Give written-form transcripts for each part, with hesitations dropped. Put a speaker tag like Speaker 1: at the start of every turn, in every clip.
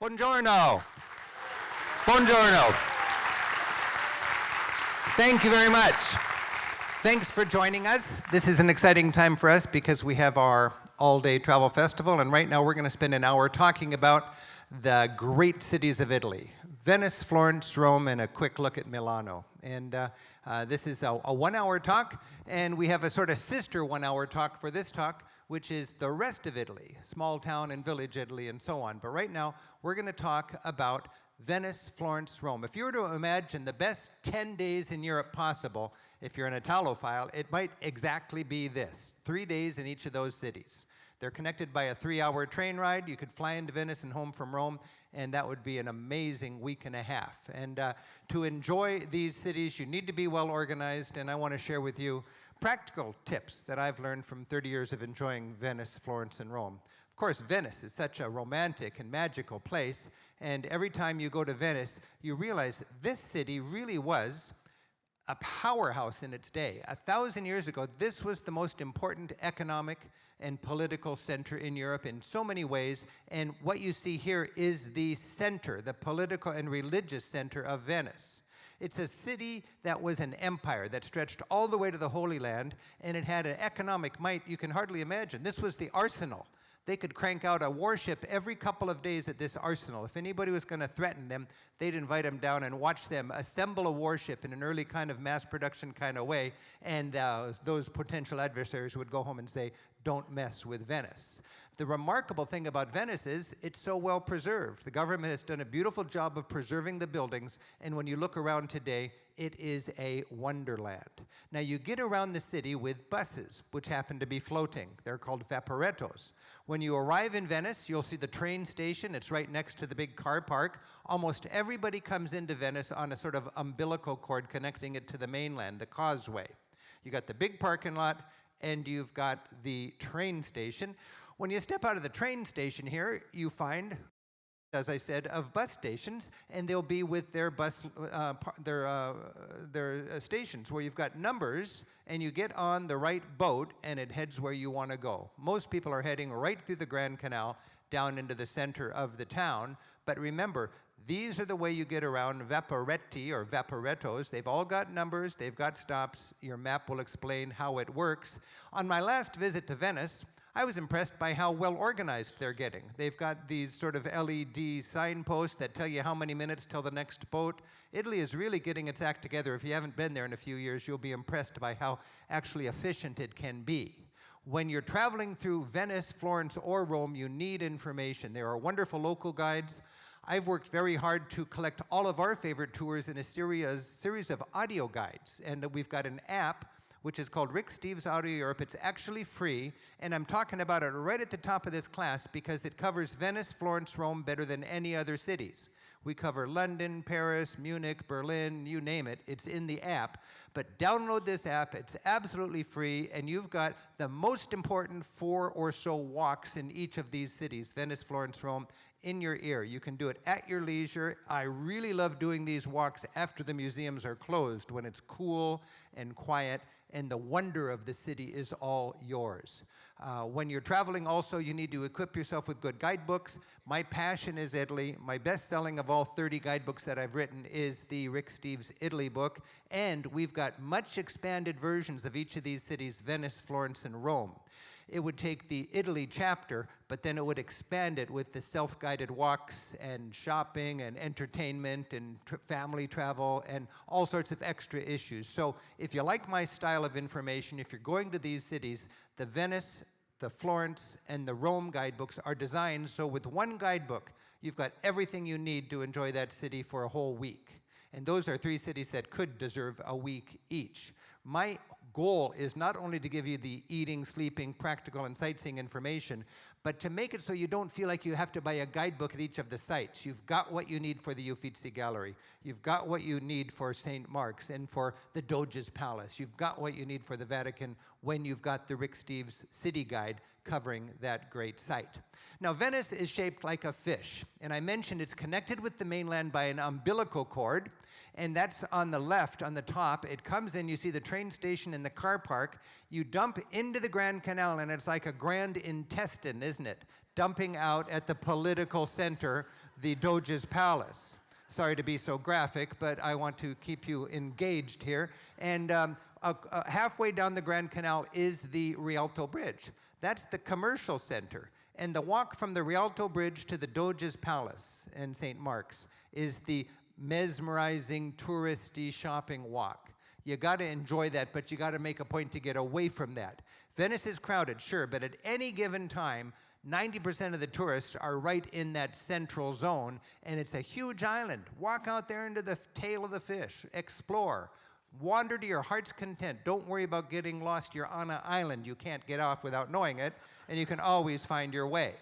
Speaker 1: Buongiorno. Buongiorno. Thank you very much. Thanks for joining us. This is an exciting time for us because we have our all-day travel festival, and right now we're going to spend an hour talking about the great cities of Italy. Venice, Florence, Rome, and a quick look at Milano. And this is a one-hour talk, and we have a sort of sister one-hour talk for this talk, which is the rest of Italy, small town and village Italy and so on. But right now, we're going to talk about Venice, Florence, Rome. If you were to imagine the best 10 days in Europe possible, if you're an Italophile, it might exactly be this: 3 days in each of those cities. They're connected by a 3-hour train ride. You could fly into Venice and home from Rome, and that would be an amazing week and a half. And to enjoy these cities, you need to be well organized, and I want to share with you practical tips that I've learned from 30 years of enjoying Venice, Florence, and Rome. Of course, Venice is such a romantic and magical place, and every time you go to Venice, you realize this city really was a powerhouse in its day. 1,000 years ago, this was the most important economic and political center in Europe in so many ways, and what you see here is the center, the political and religious center of Venice. It's a city that was an empire that stretched all the way to the Holy Land, and it had an economic might you can hardly imagine. This was the arsenal. They could crank out a warship every couple of days at this arsenal. If anybody was going to threaten them, they'd invite them down and watch them assemble a warship in an early kind of mass production kind of way, and those potential adversaries would go home and say, "Don't mess with Venice." The remarkable thing about Venice is it's so well preserved. The government has done a beautiful job of preserving the buildings, and when you look around today, it is a wonderland. Now, you get around the city with buses, which happen to be floating. They're called vaporettos. When you arrive in Venice, you'll see the train station. It's right next to the big car park. Almost everybody comes into Venice on a sort of umbilical cord connecting it to the mainland, the causeway. You got the big parking lot, and you've got the train station. When you step out of the train station here, you find, as I said, of bus stations, and they'll be with their stations where you've got numbers, and you get on the right boat, and it heads where you want to go. Most people are heading right through the Grand Canal down into the center of the town, but remember, these are the way you get around vaporetti or vaporettos. They've all got numbers, they've got stops. Your map will explain how it works. On my last visit to Venice, I was impressed by how well organized they're getting. They've got these sort of LED signposts that tell you how many minutes till the next boat. Italy is really getting its act together. If you haven't been there in a few years, you'll be impressed by how actually efficient it can be. When you're traveling through Venice, Florence, or Rome, you need information. There are wonderful local guides. I've worked very hard to collect all of our favorite tours in a series of audio guides, and we've got an app which is called Rick Steves Audio Europe. It's actually free, and I'm talking about it right at the top of this class because it covers Venice, Florence, Rome better than any other cities. We cover London, Paris, Munich, Berlin, you name it. It's in the app. But download this app. It's absolutely free, and you've got the most important 4 or so walks in each of these cities, Venice, Florence, Rome, in your ear. You can do it at your leisure. I really love doing these walks after the museums are closed, when it's cool and quiet, and the wonder of the city is all yours. When you're traveling also, you need to equip yourself with good guidebooks. My passion is Italy. My best-selling of all 30 guidebooks that I've written is the Rick Steves Italy book, and we've got much expanded versions of each of these cities, Venice, Florence, and Rome. It would take the Italy chapter, but then it would expand it with the self-guided walks and shopping and entertainment and family travel and all sorts of extra issues. So if you like my style of information, if you're going to these cities, the Venice, the Florence, and the Rome guidebooks are designed so with one guidebook, you've got everything you need to enjoy that city for a whole week. And those are 3 cities that could deserve a week each. My goal is not only to give you the eating, sleeping, practical, and sightseeing information, but to make it so you don't feel like you have to buy a guidebook at each of the sites. You've got what you need for the Uffizi Gallery. You've got what you need for St. Mark's and for the Doge's Palace. You've got what you need for the Vatican when you've got the Rick Steves City Guide covering that great site. Now, Venice is shaped like a fish, and I mentioned it's connected with the mainland by an umbilical cord, and that's on the left, on the top. It comes in, you see the train station and the car park. You dump into the Grand Canal, and it's like a grand intestine, isn't it? Dumping out at the political center, the Doge's palace. Sorry to be so graphic, but I want to keep you engaged here. And halfway down the Grand Canal is the Rialto Bridge. That's the commercial center. And the walk from the Rialto Bridge to the Doge's Palace in St. Mark's is the mesmerizing, touristy shopping walk. You got to enjoy that, but you got to make a point to get away from that. Venice is crowded, sure, but at any given time, 90% of the tourists are right in that central zone, and it's a huge island. Walk out there into the tail of the fish, explore, wander to your heart's content. Don't worry about getting lost. You're on an island. You can't get off without knowing it, and you can always find your way.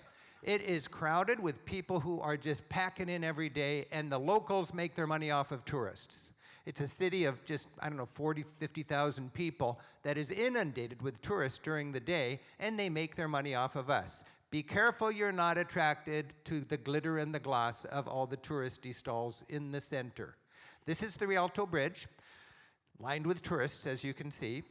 Speaker 1: It is crowded with people who are just packing in every day, and the locals make their money off of tourists. It's a city of just, 40, 50,000 people that is inundated with tourists during the day, and they make their money off of us. Be careful you're not attracted to the glitter and the gloss of all the touristy stalls in the center. This is the Rialto Bridge, lined with tourists, as you can see.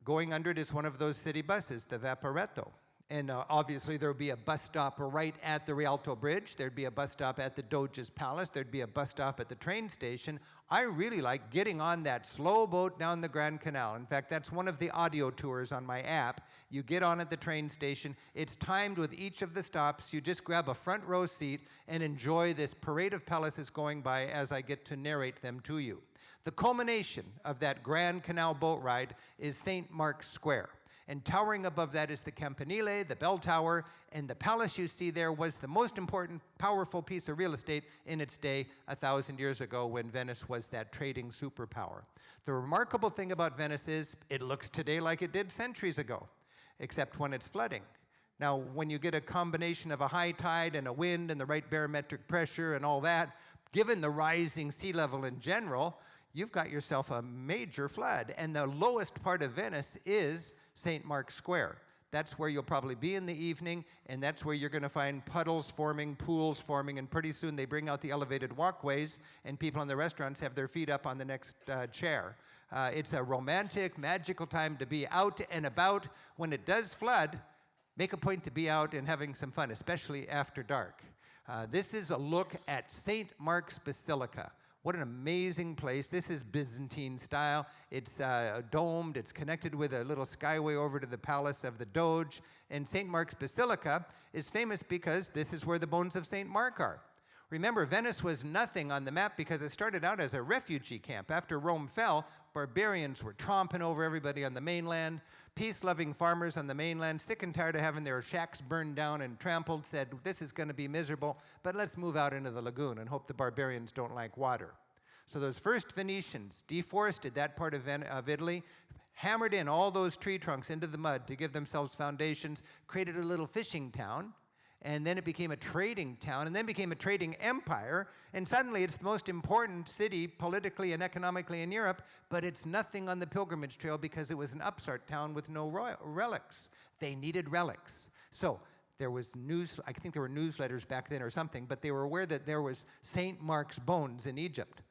Speaker 1: Going under it is one of those city buses, the Vaporetto. And obviously there would be a bus stop right at the Rialto Bridge. There'd be a bus stop at the Doge's Palace. There'd be a bus stop at the train station. I really like getting on that slow boat down the Grand Canal. In fact, that's one of the audio tours on my app. You get on at the train station. It's timed with each of the stops. You just grab a front row seat and enjoy this parade of palaces going by as I get to narrate them to you. The culmination of that Grand Canal boat ride is St. Mark's Square. And towering above that is the Campanile, the bell tower, and the palace you see there was the most important, powerful piece of real estate in its day 1,000 years ago when Venice was that trading superpower. The remarkable thing about Venice is it looks today like it did centuries ago, except when it's flooding. Now, when you get a combination of a high tide and a wind and the right barometric pressure and all that, given the rising sea level in general, you've got yourself a major flood. And the lowest part of Venice is St. Mark's Square. That's where you'll probably be in the evening, and that's where you're going to find puddles forming, pools forming, and pretty soon they bring out the elevated walkways, and people in the restaurants have their feet up on the next chair. It's a romantic, magical time to be out and about. When it does flood, make a point to be out and having some fun, especially after dark. This is a look at St. Mark's Basilica. What an amazing place. This is Byzantine style. It's domed. It's connected with a little skyway over to the palace of the Doge. And St. Mark's Basilica is famous because this is where the bones of St. Mark are. Remember, Venice was nothing on the map because it started out as a refugee camp. After Rome fell, barbarians were tromping over everybody on the mainland. Peace-loving farmers on the mainland, sick and tired of having their shacks burned down and trampled, said, this is going to be miserable, but let's move out into the lagoon and hope the barbarians don't like water. So those first Venetians deforested that part of Italy, hammered in all those tree trunks into the mud to give themselves foundations, created a little fishing town, and then it became a trading town, and then became a trading empire, and suddenly it's the most important city politically and economically in Europe, but it's nothing on the pilgrimage trail because it was an upstart town with no relics. They needed relics. So there was I think there were newsletters back then or something, but they were aware that there was St. Mark's bones in Egypt.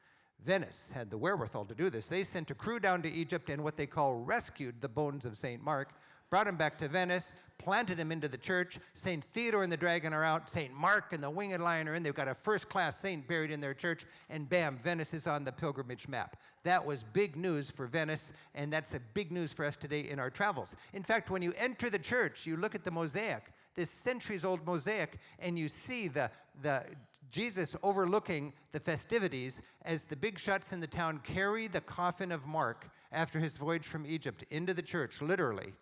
Speaker 1: Venice had the wherewithal to do this. They sent a crew down to Egypt and what they call rescued the bones of St. Mark, brought him back to Venice, planted him into the church. St. Theodore and the Dragon are out. St. Mark and the Winged Lion are in. They've got a first-class saint buried in their church, and bam, Venice is on the pilgrimage map. That was big news for Venice, and that's a big news for us today in our travels. In fact, when you enter the church, you look at the mosaic, this centuries-old mosaic, and you see the Jesus overlooking the festivities as the big shots in the town carry the coffin of Mark after his voyage from Egypt into the church, literally.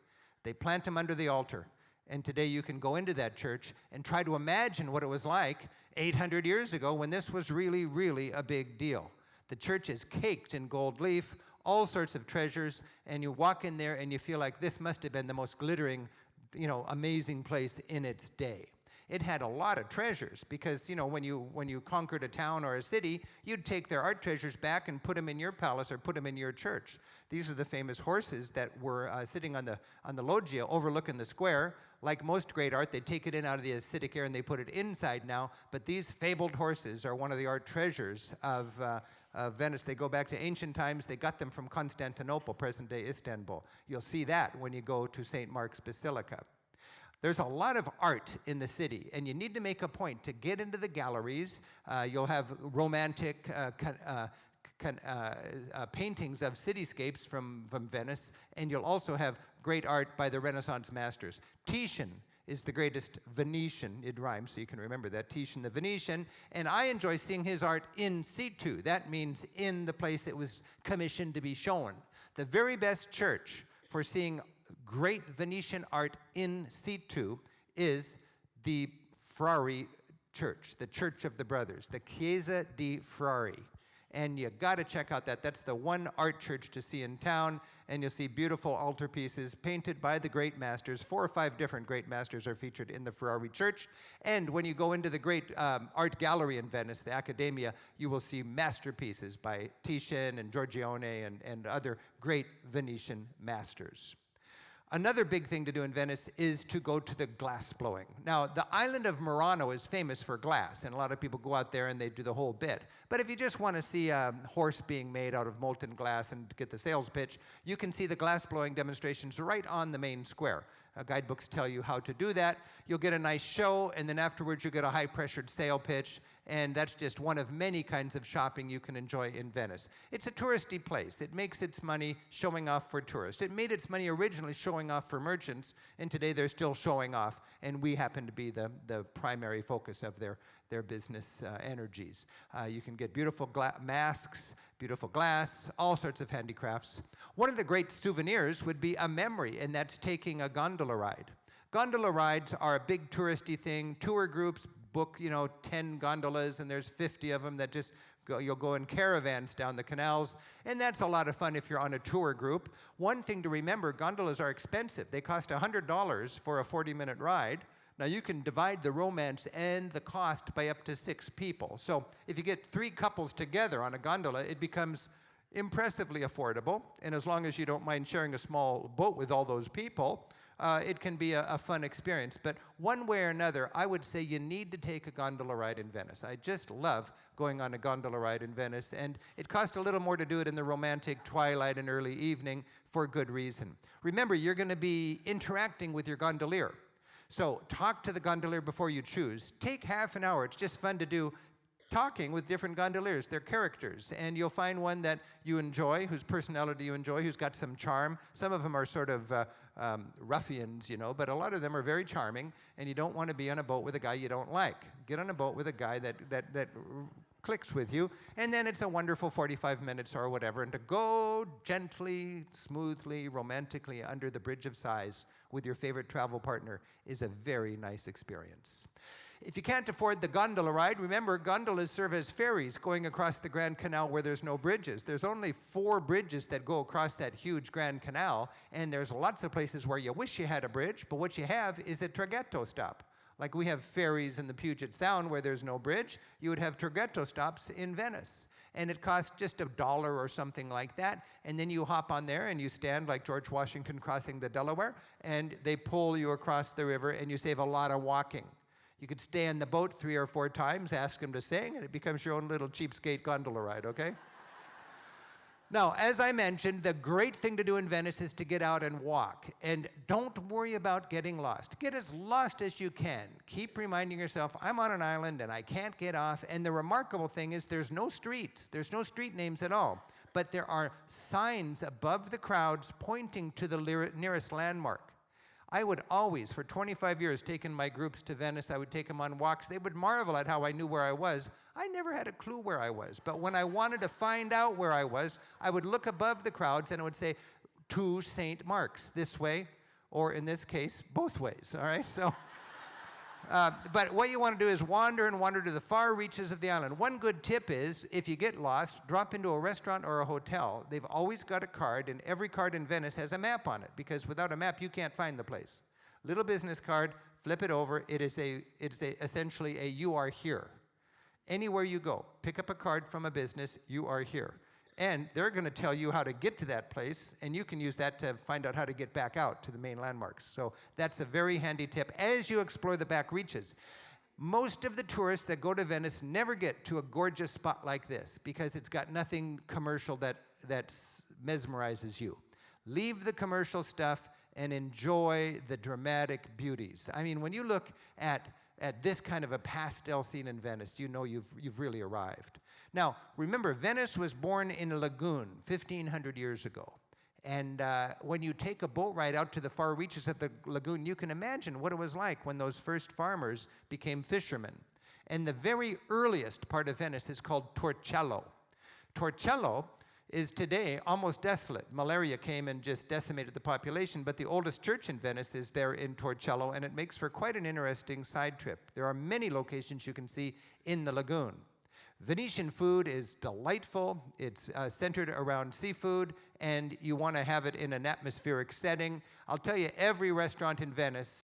Speaker 1: They plant him under the altar. And today you can go into that church and try to imagine what it was like 800 years ago when this was really, really a big deal. The church is caked in gold leaf, all sorts of treasures, and you walk in there and you feel like this must have been the most glittering, amazing place in its day. It had a lot of treasures because, when you conquered a town or a city, you'd take their art treasures back and put them in your palace or put them in your church. These are the famous horses that were sitting on the loggia overlooking the square. Like most great art, they take it in out of the acidic air and they put it inside now. But these fabled horses are one of the art treasures of Venice. They go back to ancient times. They got them from Constantinople, present-day Istanbul. You'll see that when you go to St. Mark's Basilica. There's a lot of art in the city, and you need to make a point to get into the galleries. You'll have romantic paintings of cityscapes from Venice, and you'll also have great art by the Renaissance masters. Titian is the greatest Venetian. It rhymes, so you can remember that. Titian the Venetian. And I enjoy seeing his art in situ. That means in the place it was commissioned to be shown. The very best church for seeing great Venetian art in situ is the Frari Church, the Church of the Brothers, the Chiesa di Frari. And you got to check out that. That's the one art church to see in town, and you'll see beautiful altarpieces painted by the great masters. 4 or 5 different great masters are featured in the Frari Church. And when you go into the great art gallery in Venice, the Accademia, you will see masterpieces by Titian and Giorgione and other great Venetian masters. Another big thing to do in Venice is to go to the glass blowing. Now, the island of Murano is famous for glass, and a lot of people go out there and they do the whole bit. But if you just want to see a horse being made out of molten glass and get the sales pitch, you can see the glass blowing demonstrations right on the main square. Guidebooks tell you how to do that. You'll get a nice show, and then afterwards you get a high-pressured sale pitch, and that's just one of many kinds of shopping you can enjoy in Venice. It's a touristy place. It makes its money showing off for tourists. It made its money originally showing off for merchants, and today they're still showing off, and we happen to be the primary focus of their business energies. You can get beautiful masks, beautiful glass, all sorts of handicrafts. One of the great souvenirs would be a memory, and that's taking a gondola ride. Gondola rides are a big touristy thing. Tour groups book, 10 gondolas, and there's 50 of them that just go, you'll go in caravans down the canals, and that's a lot of fun if you're on a tour group. One thing to remember, gondolas are expensive. They cost $100 for a 40-minute ride. Now, you can divide the romance and the cost by up to 6 people. So if you get 3 couples together on a gondola, it becomes impressively affordable, and as long as you don't mind sharing a small boat with all those people, it can be a fun experience. But one way or another, I would say you need to take a gondola ride in Venice. I just love going on a gondola ride in Venice, and it costs a little more to do it in the romantic twilight and early evening for good reason. Remember, you're going to be interacting with your gondolier. So talk to the gondolier before you choose. Take half an hour. It's just fun to do talking with different gondoliers, their characters, and you'll find one that you enjoy, whose personality you enjoy, who's got some charm. Some of them are sort of ruffians, but a lot of them are very charming, and you don't want to be on a boat with a guy you don't like. Get on a boat with a guy that clicks with you, and then it's a wonderful 45 minutes or whatever, and to go gently, smoothly, romantically under the Bridge of Sighs with your favorite travel partner is a very nice experience. If you can't afford the gondola ride, remember, gondolas serve as ferries going across the Grand Canal where there's no bridges. There's only 4 bridges that go across that huge Grand Canal, and there's lots of places where you wish you had a bridge, but what you have is a traghetto stop. Like we have ferries in the Puget Sound where there's no bridge, you would have traghetto stops in Venice. And it costs just $1 or something like that, and then you hop on there and you stand like George Washington crossing the Delaware, and they pull you across the river, and you save a lot of walking. You could stay on the boat 3 or 4 times, ask them to sing, and it becomes your own little cheapskate gondola ride, okay? Now, as I mentioned, the great thing to do in Venice is to get out and walk. And don't worry about getting lost. Get as lost as you can. Keep reminding yourself, I'm on an island and I can't get off. And the remarkable thing is there's no streets. There's no street names at all. But there are signs above the crowds pointing to the nearest landmark. I would always, for 25 years, taken my groups to Venice. I would take them on walks. They would marvel at how I knew where I was. I never had a clue where I was. But when I wanted to find out where I was, I would look above the crowds and it would say, to St. Mark's, this way, or in this case, both ways, all right? So, but what you want to do is wander and wander to the far reaches of the island. One good tip is, if you get lost, drop into a restaurant or a hotel. They've always got a card, and every card in Venice has a map on it, because without a map, you can't find the place. Little business card, flip it over. It's essentially a you are here. Anywhere you go, pick up a card from a business, you are here. And they're going to tell you how to get to that place, and you can use that to find out how to get back out to the main landmarks. So that's a very handy tip as you explore the back reaches. Most of the tourists that go to Venice never get to a gorgeous spot like this because it's got nothing commercial that mesmerizes you. Leave the commercial stuff and enjoy the dramatic beauties. I mean, when you look at this kind of a pastel scene in Venice, you know you've really arrived. Now, remember, Venice was born in a lagoon 1,500 years ago. And when you take a boat ride out to the far reaches of the lagoon, you can imagine what it was like when those first farmers became fishermen. And the very earliest part of Venice is called Torcello. Torcello is today almost desolate. Malaria came and just decimated the population, but the oldest church in Venice is there in Torcello, and it makes for quite an interesting side trip. There are many locations you can see in the lagoon. Venetian food is delightful. It's centered around seafood, and you want to have it in an atmospheric setting. I'll tell you, every restaurant in Venice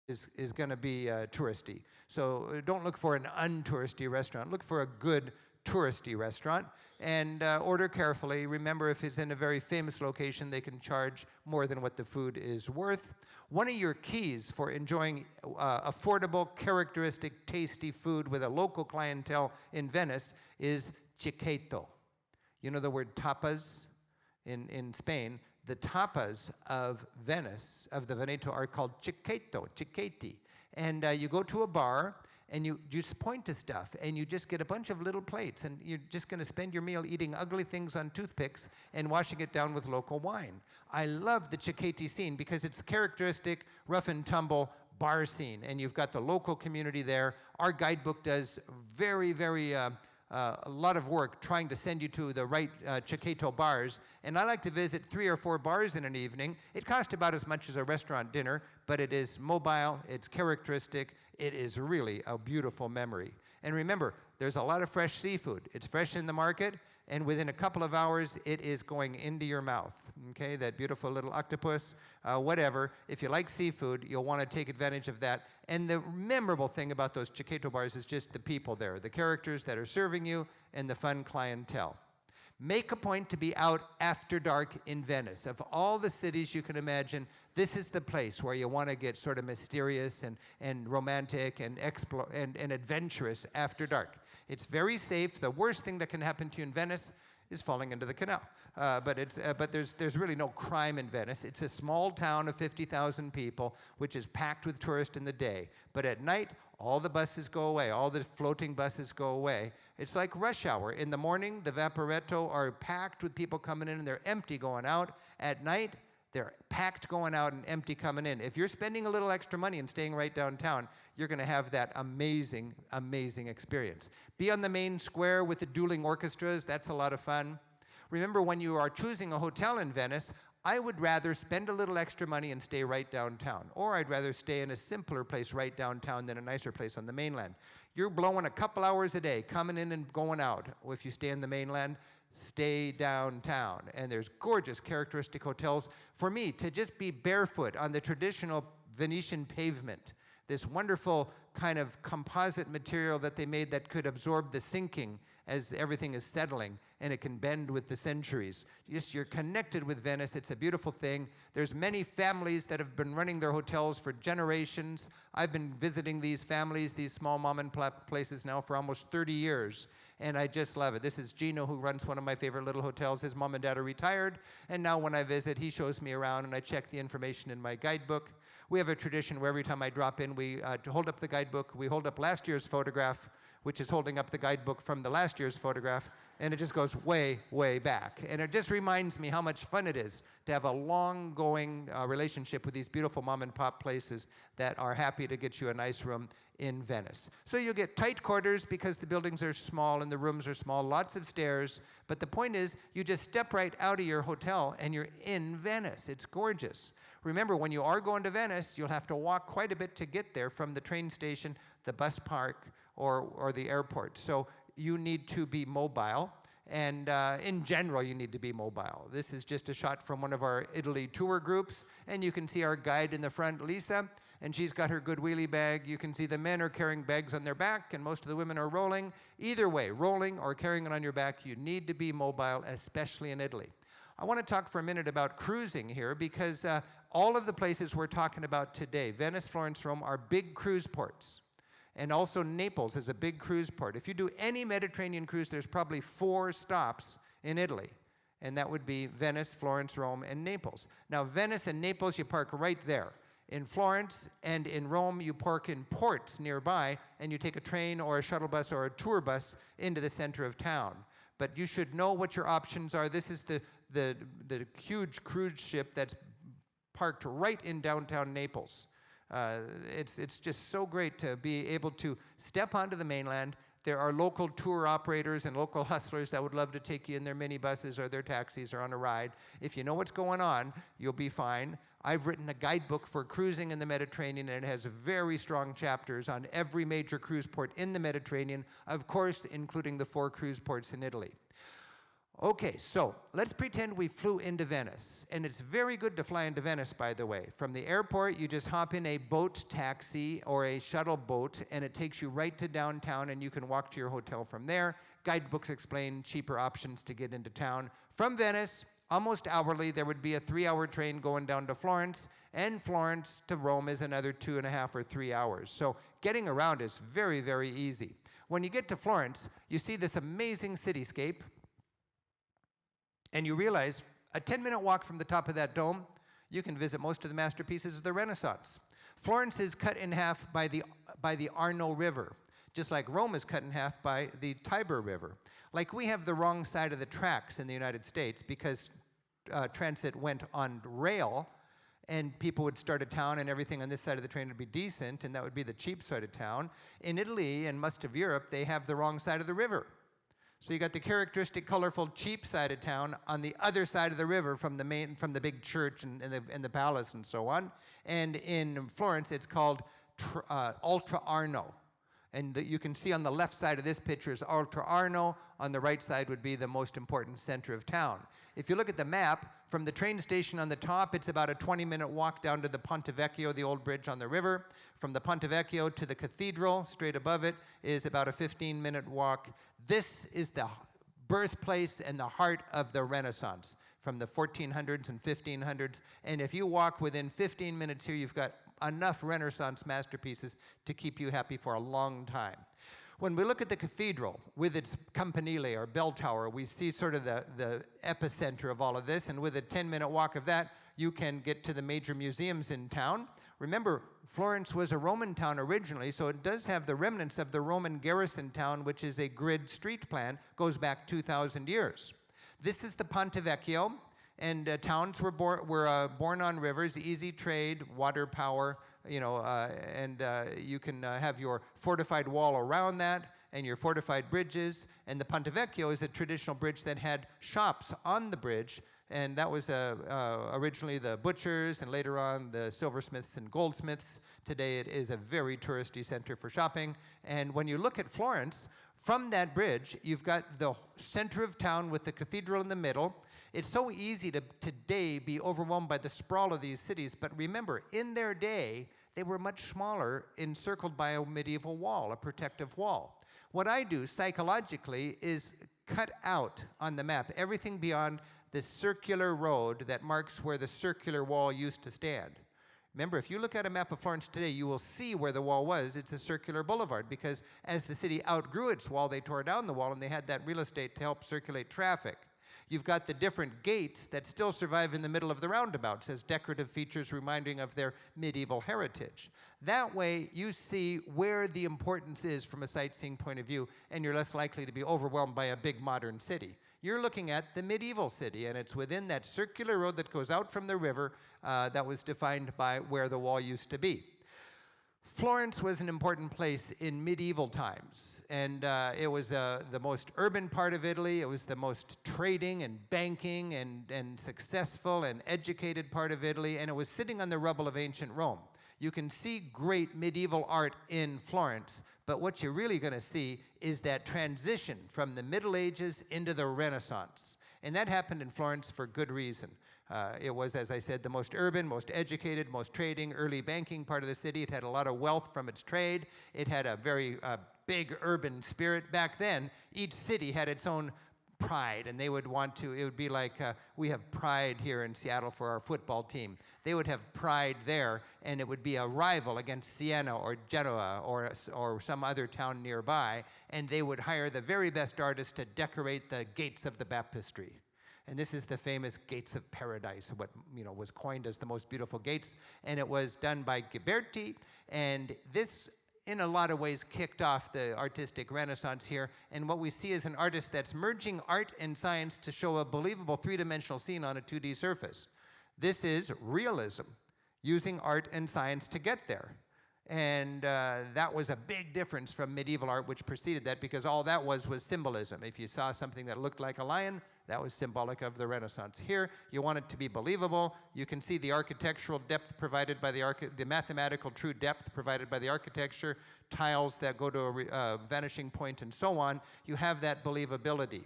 Speaker 1: is going to be touristy. So don't look for an untouristy restaurant. Look for a good touristy restaurant, and order carefully. Remember, if it's in a very famous location, they can charge more than what the food is worth. One of your keys for enjoying affordable, characteristic, tasty food with a local clientele in Venice is chiqueto. You know the word tapas in Spain? The tapas of Venice, of the Veneto, are called chiqueto, chiqueti. And you go to a bar, and you just point to stuff, and you just get a bunch of little plates, and you're just going to spend your meal eating ugly things on toothpicks and washing it down with local wine. I love the chiqueti scene because it's characteristic rough and tumble bar scene, and you've got the local community there. Our guidebook does a lot of work trying to send you to the right chiqueto bars, and I like to visit 3 or 4 bars in an evening. It costs about as much as a restaurant dinner, but it is mobile, it's characteristic, it is really a beautiful memory. And remember, there's a lot of fresh seafood. It's fresh in the market, and within a couple of hours, it is going into your mouth. Okay, that beautiful little octopus, whatever. If you like seafood, you'll want to take advantage of that. And the memorable thing about those chiqueto bars is just the people there, the characters that are serving you, and the fun clientele. Make a point to be out after dark in Venice. Of all the cities you can imagine, this is the place where you want to get sort of mysterious and romantic and adventurous after dark. It's very safe. The worst thing that can happen to you in Venice is falling into the canal. But there's really no crime in Venice. It's a small town of 50,000 people, which is packed with tourists in the day. But at night, all the buses go away. All the floating buses go away. It's like rush hour. In the morning, the Vaporetto are packed with people coming in, and they're empty going out. At night, they're packed going out and empty coming in. If you're spending a little extra money and staying right downtown, you're going to have that amazing, amazing experience. Be on the main square with the dueling orchestras. That's a lot of fun. Remember, when you are choosing a hotel in Venice, I would rather spend a little extra money and stay right downtown. Or I'd rather stay in a simpler place right downtown than a nicer place on the mainland. You're blowing a couple hours a day, coming in and going out. If you stay in the mainland, stay downtown. And there's gorgeous, characteristic hotels. For me, to just be barefoot on the traditional Venetian pavement, this wonderful kind of composite material that they made that could absorb the sinking as everything is settling, and it can bend with the centuries. You're connected with Venice. It's a beautiful thing. There's many families that have been running their hotels for generations. I've been visiting these families, these small mom and pop places now for almost 30 years, and I just love it. This is Gino, who runs one of my favorite little hotels. His mom and dad are retired, and now when I visit, he shows me around, and I check the information in my guidebook. We have a tradition where every time I drop in, we hold up the guidebook, we hold up last year's photograph, which is holding up the guidebook from the last year's photograph, and it just goes way, way back. And it just reminds me how much fun it is to have a long-going relationship with these beautiful mom-and-pop places that are happy to get you a nice room in Venice. So you'll get tight quarters because the buildings are small and the rooms are small, lots of stairs, but the point is you just step right out of your hotel and you're in Venice. It's gorgeous. Remember, when you are going to Venice, you'll have to walk quite a bit to get there from the train station, the bus park, or the airport. So you need to be mobile, and in general, you need to be mobile. This is just a shot from one of our Italy tour groups, and you can see our guide in the front, Lisa, and she's got her good wheelie bag. You can see the men are carrying bags on their back, and most of the women are rolling. Either way, rolling or carrying it on your back, you need to be mobile, especially in Italy. I want to talk for a minute about cruising here, because all of the places we're talking about today, Venice, Florence, Rome, are big cruise ports. And also Naples is a big cruise port. If you do any Mediterranean cruise, there's probably 4 stops in Italy. And that would be Venice, Florence, Rome, and Naples. Now, Venice and Naples, you park right there. In Florence and in Rome, you park in ports nearby, and you take a train or a shuttle bus or a tour bus into the center of town. But you should know what your options are. This is the huge cruise ship that's parked right in downtown Naples. It's just so great to be able to step onto the mainland. There are local tour operators and local hustlers that would love to take you in their minibuses or their taxis or on a ride. If you know what's going on, you'll be fine. I've written a guidebook for cruising in the Mediterranean, and it has very strong chapters on every major cruise port in the Mediterranean, of course, including the 4 cruise ports in Italy. Okay, so let's pretend we flew into Venice. And it's very good to fly into Venice, by the way. From the airport, you just hop in a boat taxi or a shuttle boat, and it takes you right to downtown, and you can walk to your hotel from there. Guidebooks explain cheaper options to get into town. From Venice, almost hourly, there would be a 3-hour train going down to Florence, and Florence to Rome is another 2.5 or 3 hours. So getting around is very, very easy. When you get to Florence, you see this amazing cityscape, and you realize a 10-minute walk from the top of that dome, you can visit most of the masterpieces of the Renaissance. Florence is cut in half by the Arno River, just like Rome is cut in half by the Tiber River. Like we have the wrong side of the tracks in the United States because transit went on rail, and people would start a town and everything on this side of the train would be decent, and that would be the cheap side of town. In Italy and most of Europe, they have the wrong side of the river. So you got the characteristic, colorful, cheap side of town on the other side of the river from the big church and the palace and so on. And in Florence, it's called Ultra Arno. And you can see on the left side of this picture is Ultra Arno. On the right side would be the most important center of town. If you look at the map, from the train station on the top, it's about a 20-minute walk down to the Ponte Vecchio, the old bridge on the river. From the Ponte Vecchio to the cathedral, straight above it, is about a 15-minute walk. This is the birthplace and the heart of the Renaissance from the 1400s and 1500s. And if you walk within 15 minutes here, you've got enough Renaissance masterpieces to keep you happy for a long time. When we look at the cathedral with its campanile or bell tower, we see sort of the epicenter of all of this, and with a 10-minute walk of that, you can get to the major museums in town. Remember, Florence was a Roman town originally, so it does have the remnants of the Roman garrison town, which is a grid street plan, goes back 2,000 years. This is the Ponte Vecchio, and towns were born on rivers, easy trade, water power, and you can have your fortified wall around that and your fortified bridges. And the Ponte Vecchio is a traditional bridge that had shops on the bridge, and that was originally the butchers and later on the silversmiths and goldsmiths. Today it is a very touristy center for shopping. And when you look at Florence, from that bridge, you've got the center of town with the cathedral in the middle. It's so easy to today be overwhelmed by the sprawl of these cities, but remember, in their day, they were much smaller, encircled by a medieval wall, a protective wall. What I do psychologically is cut out on the map everything beyond the circular road that marks where the circular wall used to stand. Remember, if you look at a map of Florence today, you will see where the wall was. It's a circular boulevard, because as the city outgrew its wall, they tore down the wall, and they had that real estate to help circulate traffic. You've got the different gates that still survive in the middle of the roundabouts as decorative features reminding of their medieval heritage. That way, you see where the importance is from a sightseeing point of view, and you're less likely to be overwhelmed by a big modern city. You're looking at the medieval city, and it's within that circular road that goes out from the river that was defined by where the wall used to be. Florence was an important place in medieval times, and it was the most urban part of Italy. It was the most trading and banking and successful and educated part of Italy, and it was sitting on the rubble of ancient Rome. You can see great medieval art in Florence, but what you're really going to see is that transition from the Middle Ages into the Renaissance. And that happened in Florence for good reason. It was, as I said, the most urban, most educated, most trading, early banking part of the city. It had a lot of wealth from its trade. It had a very big urban spirit. Back then, each city had its own pride, and they would want to, it would be like we have pride here in Seattle for our football team. They would have pride there, and it would be a rival against Siena or Genoa or some other town nearby, and they would hire the very best artists to decorate the gates of the baptistry. And this is the famous Gates of Paradise, what was coined as the most beautiful gates. And it was done by Ghiberti. And this, in a lot of ways, kicked off the artistic renaissance here. And what we see is an artist that's merging art and science to show a believable three-dimensional scene on a 2D surface. This is realism, using art and science to get there. And that was a big difference from medieval art, which preceded that, because all that was symbolism. If you saw something that looked like a lion, that was symbolic of the Renaissance. Here, you want it to be believable. You can see the architectural depth provided by the mathematical true depth provided by the architecture, tiles that go to a vanishing point, and so on. You have that believability.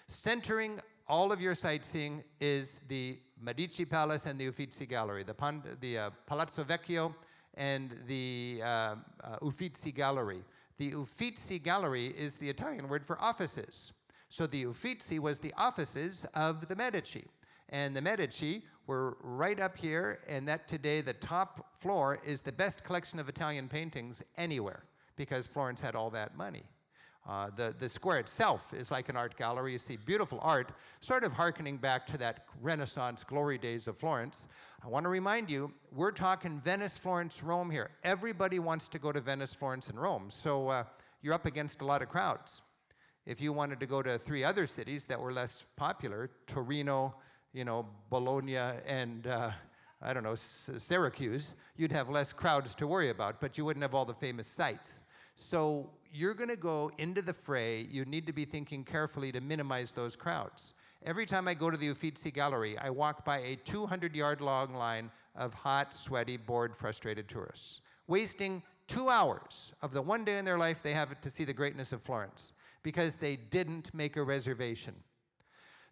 Speaker 1: Centering all of your sightseeing is the Medici Palace and the Uffizi Gallery, the Palazzo Vecchio and the Uffizi Gallery. The Uffizi Gallery is the Italian word for offices. So the Uffizi was the offices of the Medici. And the Medici were right up here, and that today, the top floor, is the best collection of Italian paintings anywhere, because Florence had all that money. The square itself is like an art gallery. You see beautiful art, sort of hearkening back to that Renaissance glory days of Florence. I want to remind you, we're talking Venice, Florence, Rome here. Everybody wants to go to Venice, Florence, and Rome. So you're up against a lot of crowds. If you wanted to go to 3 other cities that were less popular, Torino, Bologna, and I don't know, Syracuse, you'd have less crowds to worry about, but you wouldn't have all the famous sites. So you're going to go into the fray. You need to be thinking carefully to minimize those crowds. Every time I go to the Uffizi Gallery, I walk by a 200-yard long line of hot, sweaty, bored, frustrated tourists, wasting 2 hours of the one day in their life they have to see the greatness of Florence because they didn't make a reservation.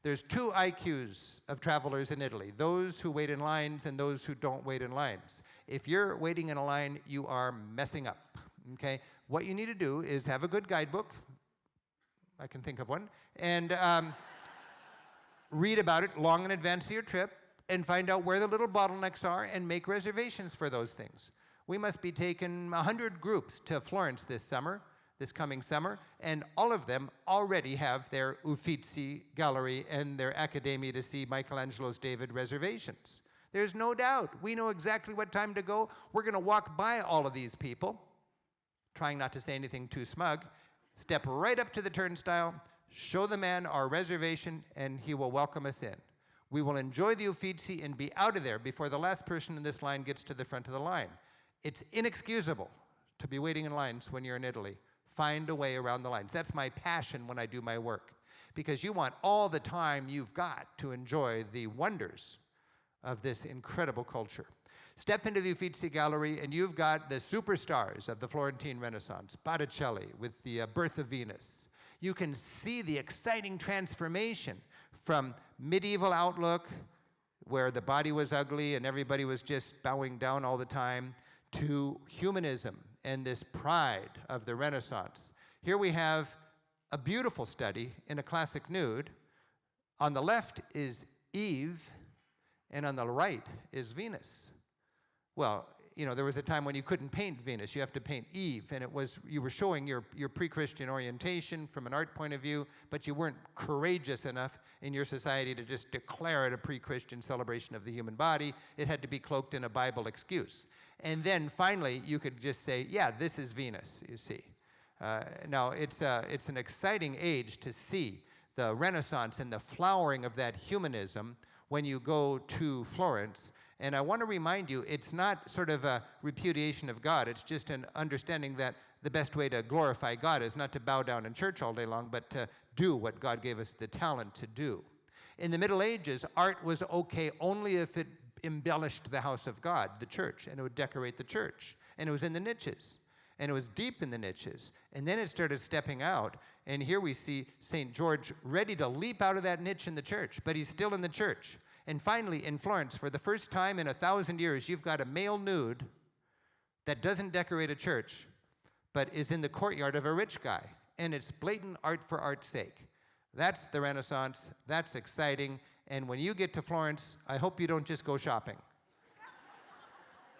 Speaker 1: There's 2 IQs of travelers in Italy, those who wait in lines and those who don't wait in lines. If you're waiting in a line, you are messing up. Okay, what you need to do is have a good guidebook, I can think of one, and read about it long in advance of your trip and find out where the little bottlenecks are and make reservations for those things. We must be taking 100 groups to Florence this coming summer, and all of them already have their Uffizi Gallery and their Accademia to see Michelangelo's David reservations. There's no doubt. We know exactly what time to go. We're going to walk by all of these people, trying not to say anything too smug, step right up to the turnstile, show the man our reservation, and he will welcome us in. We will enjoy the Uffizi and be out of there before the last person in this line gets to the front of the line. It's inexcusable to be waiting in lines when you're in Italy. Find a way around the lines. That's my passion when I do my work, because you want all the time you've got to enjoy the wonders of this incredible culture. Step into the Uffizi Gallery, and you've got the superstars of the Florentine Renaissance, Botticelli with the Birth of Venus. You can see the exciting transformation from medieval outlook, where the body was ugly and everybody was just bowing down all the time, to humanism and this pride of the Renaissance. Here we have a beautiful study in a classic nude. On the left is Eve, and on the right is Venus. Well, there was a time when you couldn't paint Venus. You have to paint Eve, and you were showing your pre-Christian orientation from an art point of view, but you weren't courageous enough in your society to just declare it a pre-Christian celebration of the human body. It had to be cloaked in a Bible excuse. And then finally, you could just say, yeah, this is Venus, you see. Now, it's an exciting age to see the Renaissance and the flowering of that humanism when you go to Florence. And I want to remind you, it's not sort of a repudiation of God. It's just an understanding that the best way to glorify God is not to bow down in church all day long, but to do what God gave us the talent to do. In the Middle Ages, art was okay only if it embellished the house of God, the church, and it would decorate the church. And it was in the niches. And it was deep in the niches. And then it started stepping out. And here we see St. George ready to leap out of that niche in the church, but he's still in the church. And finally, in Florence, for the first time in 1,000 years, you've got a male nude that doesn't decorate a church, but is in the courtyard of a rich guy. And it's blatant art for art's sake. That's the Renaissance. That's exciting. And when you get to Florence, I hope you don't just go shopping.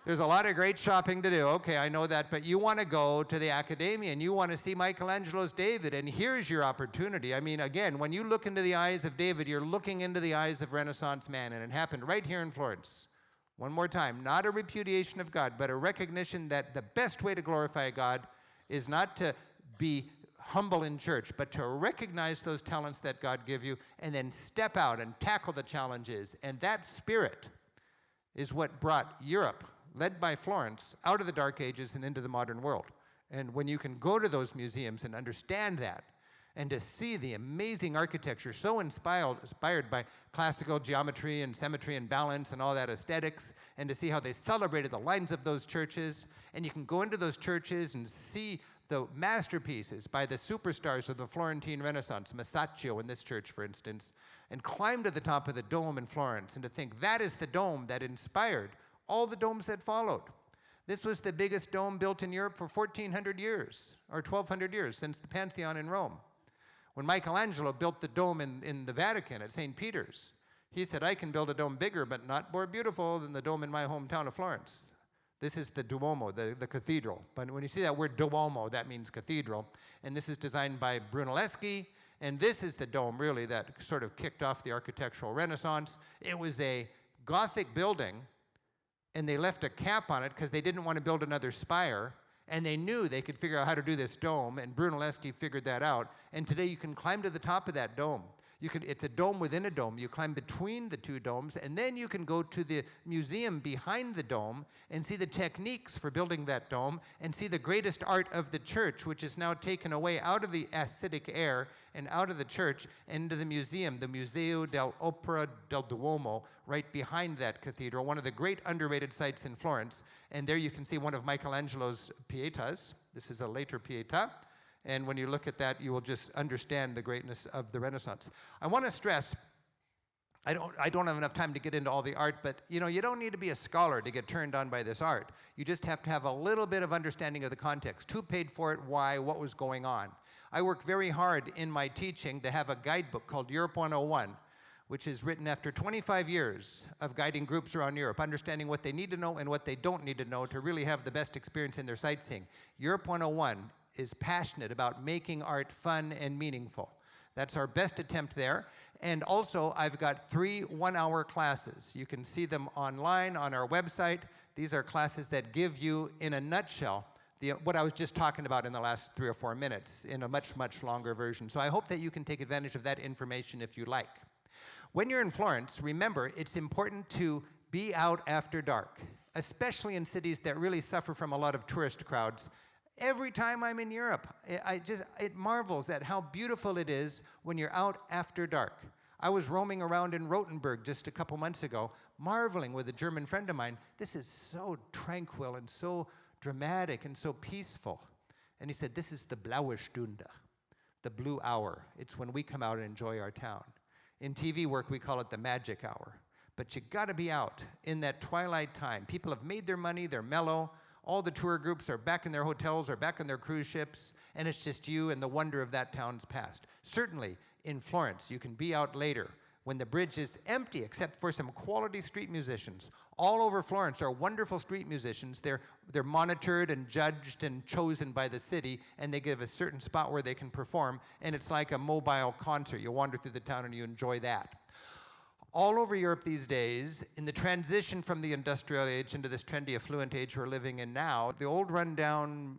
Speaker 1: There's a lot of great shopping to do. Okay, I know that, but you want to go to the Accademia and you want to see Michelangelo's David, and here's your opportunity. I mean, again, when you look into the eyes of David, you're looking into the eyes of Renaissance man, and it happened right here in Florence. One more time, not a repudiation of God, but a recognition that the best way to glorify God is not to be humble in church, but to recognize those talents that God give you and then step out and tackle the challenges. And that spirit is what brought Europe, led by Florence, out of the Dark Ages and into the modern world. And when you can go to those museums and understand that, and to see the amazing architecture so inspired by classical geometry and symmetry and balance and all that aesthetics, and to see how they celebrated the lines of those churches, and you can go into those churches and see the masterpieces by the superstars of the Florentine Renaissance, Masaccio in this church, for instance, and climb to the top of the dome in Florence, and to think that is the dome that inspired all the domes that followed. This was the biggest dome built in Europe for 1,400 years, or 1,200 years, since the Pantheon in Rome. When Michelangelo built the dome in the Vatican at St. Peter's, he said, I can build a dome bigger but not more beautiful than the dome in my hometown of Florence. This is the Duomo, the cathedral. But when you see that word Duomo, that means cathedral. And this is designed by Brunelleschi. And this is the dome, really, that sort of kicked off the architectural Renaissance. It was a Gothic building, and they left a cap on it because they didn't want to build another spire. And they knew they could figure out how to do this dome, and Brunelleschi figured that out. And today you can climb to the top of that dome. It's a dome within a dome. You climb between the two domes, and then you can go to the museum behind the dome and see the techniques for building that dome, and see the greatest art of the church, which is now taken away out of the acidic air and out of the church into the museum, the Museo dell'Opera del Duomo, right behind that cathedral, one of the great underrated sites in Florence. And there you can see one of Michelangelo's Pietas. This is a later Pieta. And when you look at that, you will just understand the greatness of the Renaissance. I want to stress, I don't have enough time to get into all the art, but you don't need to be a scholar to get turned on by this art. You just have to have a little bit of understanding of the context. Who paid for it, why, what was going on. I work very hard in my teaching to have a guidebook called Europe 101, which is written after 25 years of guiding groups around Europe, understanding what they need to know and what they don't need to know to really have the best experience in their sightseeing. Europe 101 is passionate about making art fun and meaningful. That's our best attempt there. And also, I've got 3 one-hour classes. You can see them online on our website. These are classes that give you, in a nutshell, what I was just talking about in the last 3 or 4 minutes in a much, much longer version. So I hope that you can take advantage of that information if you like. When you're in Florence, remember, it's important to be out after dark, especially in cities that really suffer from a lot of tourist crowds. Every time I'm in Europe, it marvels at how beautiful it is when you're out after dark. I was roaming around in Rothenburg just a couple months ago, marveling with a German friend of mine. This is so tranquil and so dramatic and so peaceful. And he said, this is the blaue Stunde, the blue hour. It's when we come out and enjoy our town. In TV work, we call it the magic hour. But you gotta be out in that twilight time. People have made their money, they're mellow. All the tour groups are back in their hotels or back on their cruise ships, and it's just you and the wonder of that town's past. Certainly, in Florence, you can be out later when the bridge is empty, except for some quality street musicians. All over Florence are wonderful street musicians. They're monitored and judged and chosen by the city, and they give a certain spot where they can perform, and it's like a mobile concert. You wander through the town and you enjoy that. All over Europe these days, in the transition from the industrial age into this trendy, affluent age we're living in now, the old rundown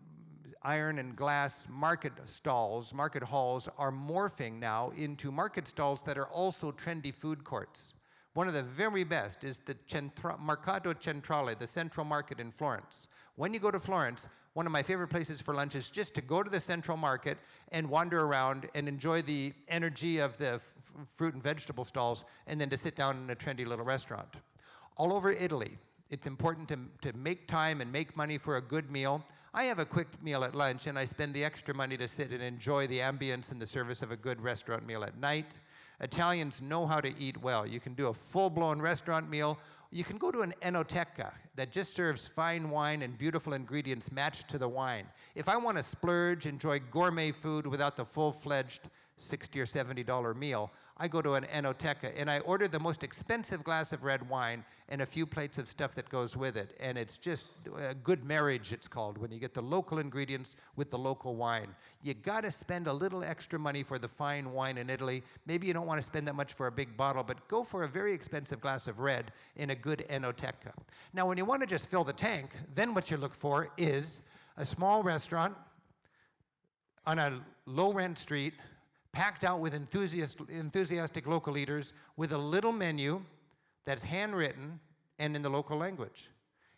Speaker 1: iron and glass market stalls, market halls, are morphing now into market stalls that are also trendy food courts. One of the very best is the Mercato Centrale, the Central Market in Florence. When you go to Florence, one of my favorite places for lunch is just to go to the Central Market and wander around and enjoy the energy of the fruit and vegetable stalls, and then to sit down in a trendy little restaurant. All over Italy, it's important to make time and make money for a good meal. I have a quick meal at lunch, and I spend the extra money to sit and enjoy the ambience and the service of a good restaurant meal at night. Italians know how to eat well. You can do a full-blown restaurant meal. You can go to an enoteca that just serves fine wine and beautiful ingredients matched to the wine. If I want to splurge, enjoy gourmet food without the full-fledged $60 or $70 meal. I go to an enoteca and I order the most expensive glass of red wine and a few plates of stuff that goes with it. And it's just a good marriage, it's called, when you get the local ingredients with the local wine. You gotta spend a little extra money for the fine wine in Italy. Maybe you don't wanna spend that much for a big bottle, but go for a very expensive glass of red in a good enoteca. Now, when you wanna just fill the tank, then what you look for is a small restaurant on a low-rent street, packed out with enthusiastic local eaters, with a little menu that's handwritten and in the local language.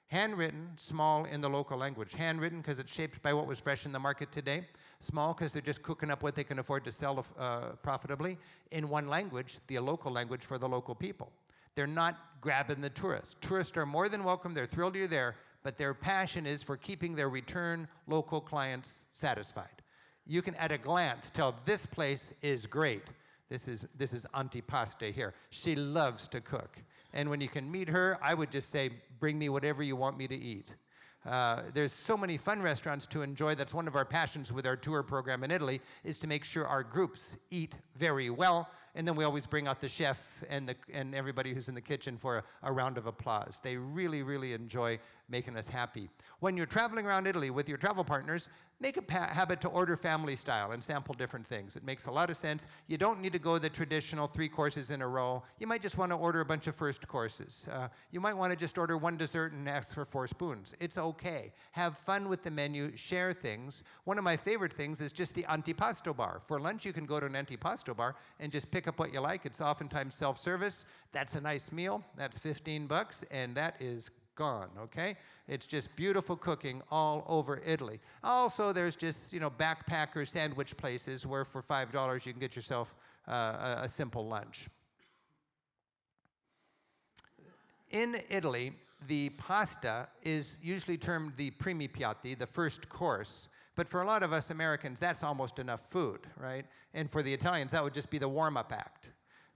Speaker 1: Handwritten, small, in the local language. Handwritten because it's shaped by what was fresh in the market today. Small because they're just cooking up what they can afford to sell profitably. In one language, the local language for the local people. They're not grabbing the tourists. Tourists are more than welcome. They're thrilled you're there, but their passion is for keeping their return local clients satisfied. You can, at a glance, tell this place is great. This is Antipasta here. She loves to cook. And when you can meet her, I would just say, bring me whatever you want me to eat. There's so many fun restaurants to enjoy. That's one of our passions with our tour program in Italy, is to make sure our groups eat very well. And then we always bring out the chef and everybody who's in the kitchen for a round of applause. They really, really enjoy making us happy. When you're traveling around Italy with your travel partners, make a habit to order family style and sample different things. It makes a lot of sense. You don't need to go the traditional 3 courses in a row. You might just want to order a bunch of first courses. You might want to just order 1 dessert and ask for 4 spoons. It's okay. Have fun with the menu, share things. One of my favorite things is just the antipasto bar. For lunch, you can go to an antipasto bar and just pick up what you like. It's oftentimes self-service. That's a nice meal. That's $15, and that is gone, okay? It's just beautiful cooking all over Italy. Also, there's just, backpacker sandwich places where for $5 you can get yourself a simple lunch. In Italy, the pasta is usually termed the primi piatti, the first course. But for a lot of us Americans, that's almost enough food, right? And for the Italians, that would just be the warm-up act.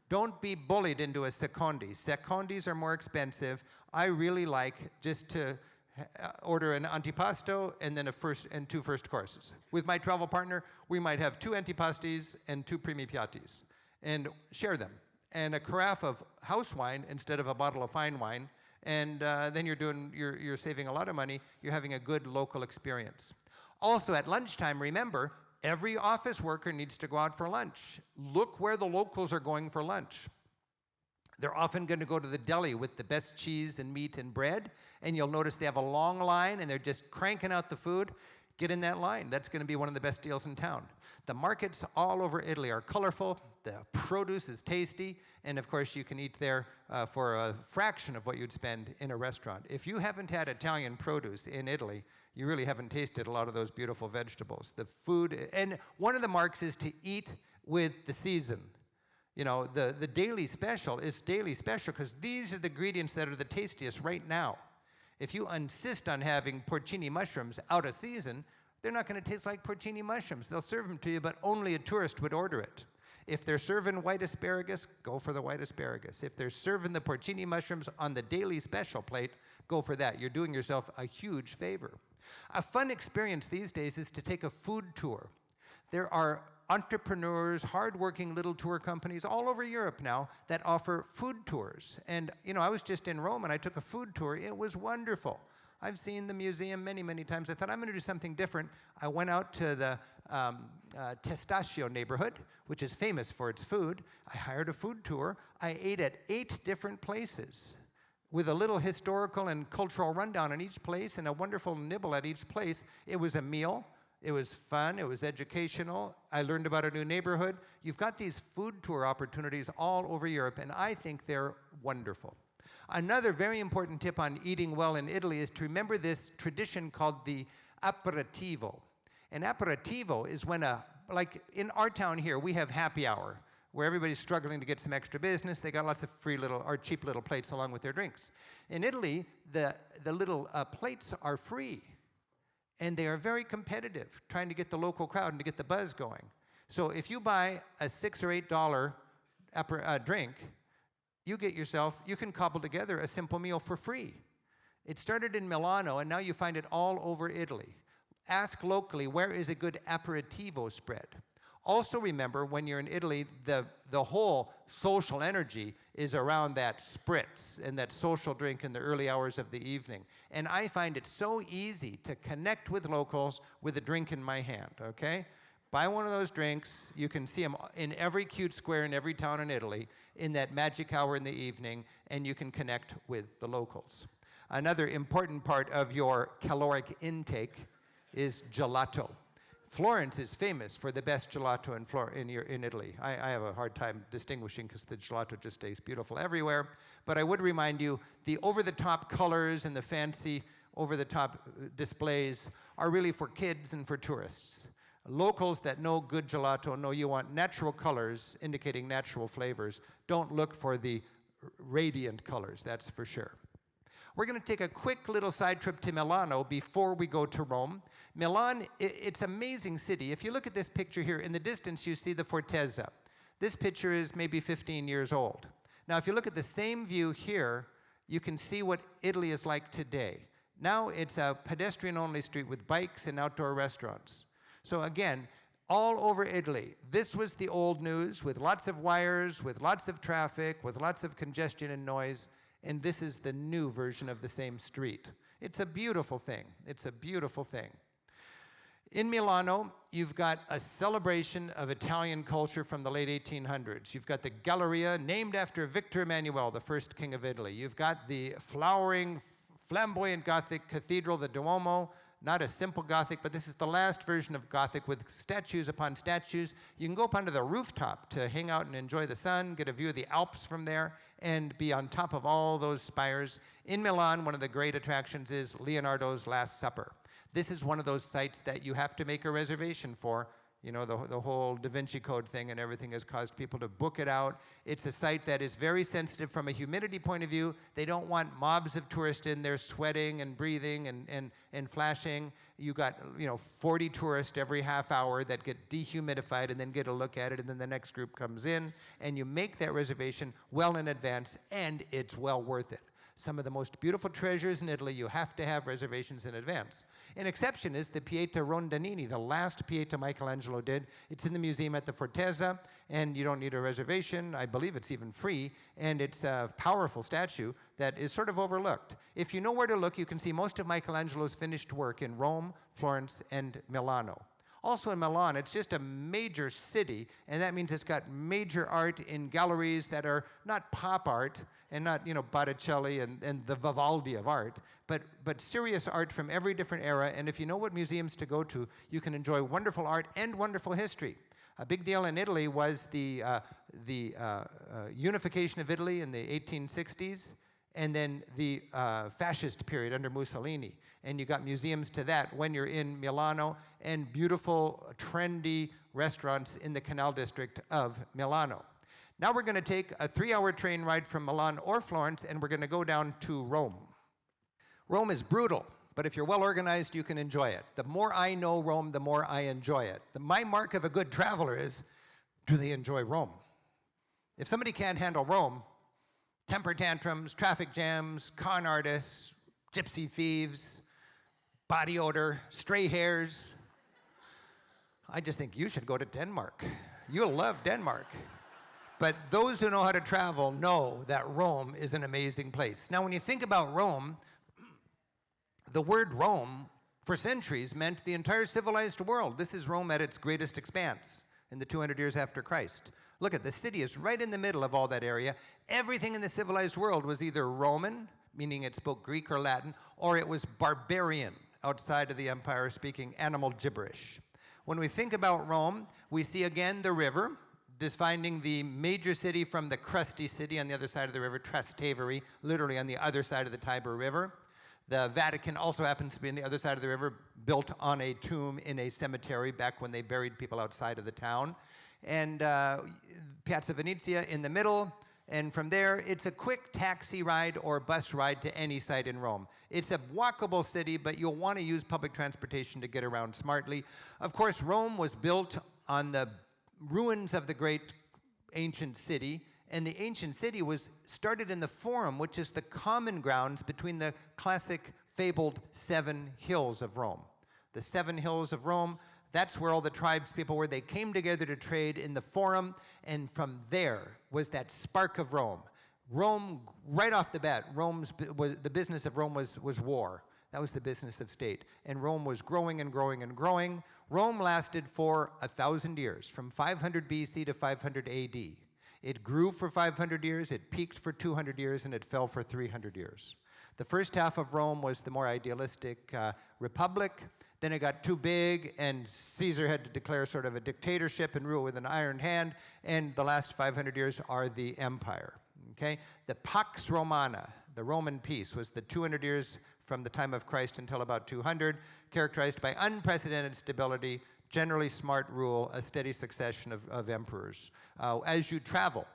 Speaker 1: Don't be bullied into a secondi. Secondis are more expensive. I really like just to order an antipasto and then 2 first courses. With my travel partner, we might have 2 antipastis and 2 primi piattis and share them. And a carafe of house wine instead of a bottle of fine wine. And then you're saving a lot of money. You're having a good local experience. Also, at lunchtime, remember, every office worker needs to go out for lunch. Look where the locals are going for lunch. They're often going to go to the deli with the best cheese and meat and bread, and you'll notice they have a long line, and they're just cranking out the food. Get in that line. That's going to be one of the best deals in town. The markets all over Italy are colorful. The produce is tasty. And of course, you can eat there for a fraction of what you'd spend in a restaurant. If you haven't had Italian produce in Italy, you really haven't tasted a lot of those beautiful vegetables. The food, and one of the marks is to eat with the season. The daily special is daily special because these are the ingredients that are the tastiest right now. If you insist on having porcini mushrooms out of season, they're not going to taste like porcini mushrooms. They'll serve them to you, but only a tourist would order it. If they're serving white asparagus, go for the white asparagus. If they're serving the porcini mushrooms on the daily special plate, go for that. You're doing yourself a huge favor. A fun experience these days is to take a food tour. There are entrepreneurs, hardworking little tour companies all over Europe now that offer food tours. And, I was just in Rome and I took a food tour. It was wonderful. I've seen the museum many, many times. I thought, I'm going to do something different. I went out to the Testaccio neighborhood, which is famous for its food. I hired a food tour. I ate at 8 different places with a little historical and cultural rundown on each place and a wonderful nibble at each place. It was a meal. It was fun. It was educational. I learned about a new neighborhood. You've got these food tour opportunities all over Europe, and I think they're wonderful. Another very important tip on eating well in Italy is to remember this tradition called the aperitivo. An aperitivo is when like in our town here, we have happy hour, where everybody's struggling to get some extra business. They got lots of free or cheap little plates along with their drinks. In Italy, the little plates are free. And they are very competitive, trying to get the local crowd and to get the buzz going. So if you buy a $6 or $8 drink, you can cobble together a simple meal for free. It started in Milano, and now you find it all over Italy. Ask locally, where is a good aperitivo spread? Also remember, when you're in Italy, the whole social energy is around that spritz and that social drink in the early hours of the evening. And I find it so easy to connect with locals with a drink in my hand, okay? Buy one of those drinks. You can see them in every cute square in every town in Italy in that magic hour in the evening, and you can connect with the locals. Another important part of your caloric intake is gelato. Florence is famous for the best gelato in Italy. I have a hard time distinguishing because the gelato just tastes beautiful everywhere. But I would remind you, the over-the-top colors and the fancy over-the-top displays are really for kids and for tourists. Locals that know good gelato know you want natural colors indicating natural flavors. Don't look for the radiant colors, that's for sure. We're going to take a quick little side trip to Milano before we go to Rome. Milan, it's an amazing city. If you look at this picture here, in the distance you see the Fortezza. This picture is maybe 15 years old. Now if you look at the same view here, you can see what Italy is like today. Now it's a pedestrian-only street with bikes and outdoor restaurants. So again, all over Italy, this was the old news with lots of wires, with lots of traffic, with lots of congestion and noise. And this is the new version of the same street. It's a beautiful thing. It's a beautiful thing. In Milano, you've got a celebration of Italian culture from the late 1800s. You've got the Galleria, named after Victor Emmanuel, the first king of Italy. You've got the flowering, flamboyant Gothic cathedral, the Duomo. Not a simple Gothic, but this is the last version of Gothic with statues upon statues. You can go up onto the rooftop to hang out and enjoy the sun, get a view of the Alps from there, and be on top of all those spires. In Milan, one of the great attractions is Leonardo's Last Supper. This is one of those sites that you have to make a reservation for. You know, the whole Da Vinci Code thing and everything has caused people to book it out. It's a site that is very sensitive from a humidity point of view. They don't want mobs of tourists in there sweating and breathing and flashing. You got, 40 tourists every half hour that get dehumidified and then get a look at it, and then the next group comes in, and you make that reservation well in advance, and it's well worth it. Some of the most beautiful treasures in Italy, you have to have reservations in advance. An exception is the Pieta Rondanini, the last Pieta Michelangelo did. It's in the museum at the Fortezza, and you don't need a reservation. I believe it's even free, and it's a powerful statue that is sort of overlooked. If you know where to look, you can see most of Michelangelo's finished work in Rome, Florence, and Milano. Also in Milan, it's just a major city, and that means it's got major art in galleries that are not pop art and not, Botticelli and the Vivaldi of art, but serious art from every different era. And if you know what museums to go to, you can enjoy wonderful art and wonderful history. A big deal in Italy was the unification of Italy in the 1860s, and then the fascist period under Mussolini. And you got museums to that when you're in Milano, and beautiful, trendy restaurants in the Canal District of Milano. Now we're going to take a 3-hour train ride from Milan or Florence, and we're going to go down to Rome. Rome is brutal, but if you're well organized, you can enjoy it. The more I know Rome, the more I enjoy it. My mark of a good traveler is, do they enjoy Rome? If somebody can't handle Rome, temper tantrums, traffic jams, con artists, gypsy thieves, body odor, stray hairs. I just think you should go to Denmark. You'll love Denmark. But those who know how to travel know that Rome is an amazing place. Now, when you think about Rome, the word Rome, for centuries, meant the entire civilized world. This is Rome at its greatest expanse in the 200 years after Christ. Look at the city is right in the middle of all that area. Everything in the civilized world was either Roman, meaning it spoke Greek or Latin, or it was barbarian, outside of the empire, speaking animal gibberish. When we think about Rome, we see again the river, defining the major city from the crusty city on the other side of the river, Trastevere, literally on the other side of the Tiber River. The Vatican also happens to be on the other side of the river, built on a tomb in a cemetery back when they buried people outside of the town. And Piazza Venezia in the middle, and from there, it's a quick taxi ride or bus ride to any site in Rome. It's a walkable city, but you'll want to use public transportation to get around smartly. Of course, Rome was built on the ruins of the great ancient city, and the ancient city was started in the Forum, which is the common grounds between the classic fabled 7 hills of Rome. The 7 hills of Rome, That's where all the tribes people were. They came together to trade in the Forum, and from there was that spark of Rome. Rome, right off the bat, the business of Rome was war. That was the business of state. And Rome was growing and growing and growing. Rome lasted for 1,000 years, from 500 BC to 500 AD. It grew for 500 years, it peaked for 200 years, and it fell for 300 years. The first half of Rome was the more idealistic republic. Then it got too big, and Caesar had to declare sort of a dictatorship and rule with an iron hand. And the last 500 years are the empire. Okay? The Pax Romana, the Roman peace, was the 200 years from the time of Christ until about 200, characterized by unprecedented stability, generally smart rule, a steady succession of emperors. As you travel,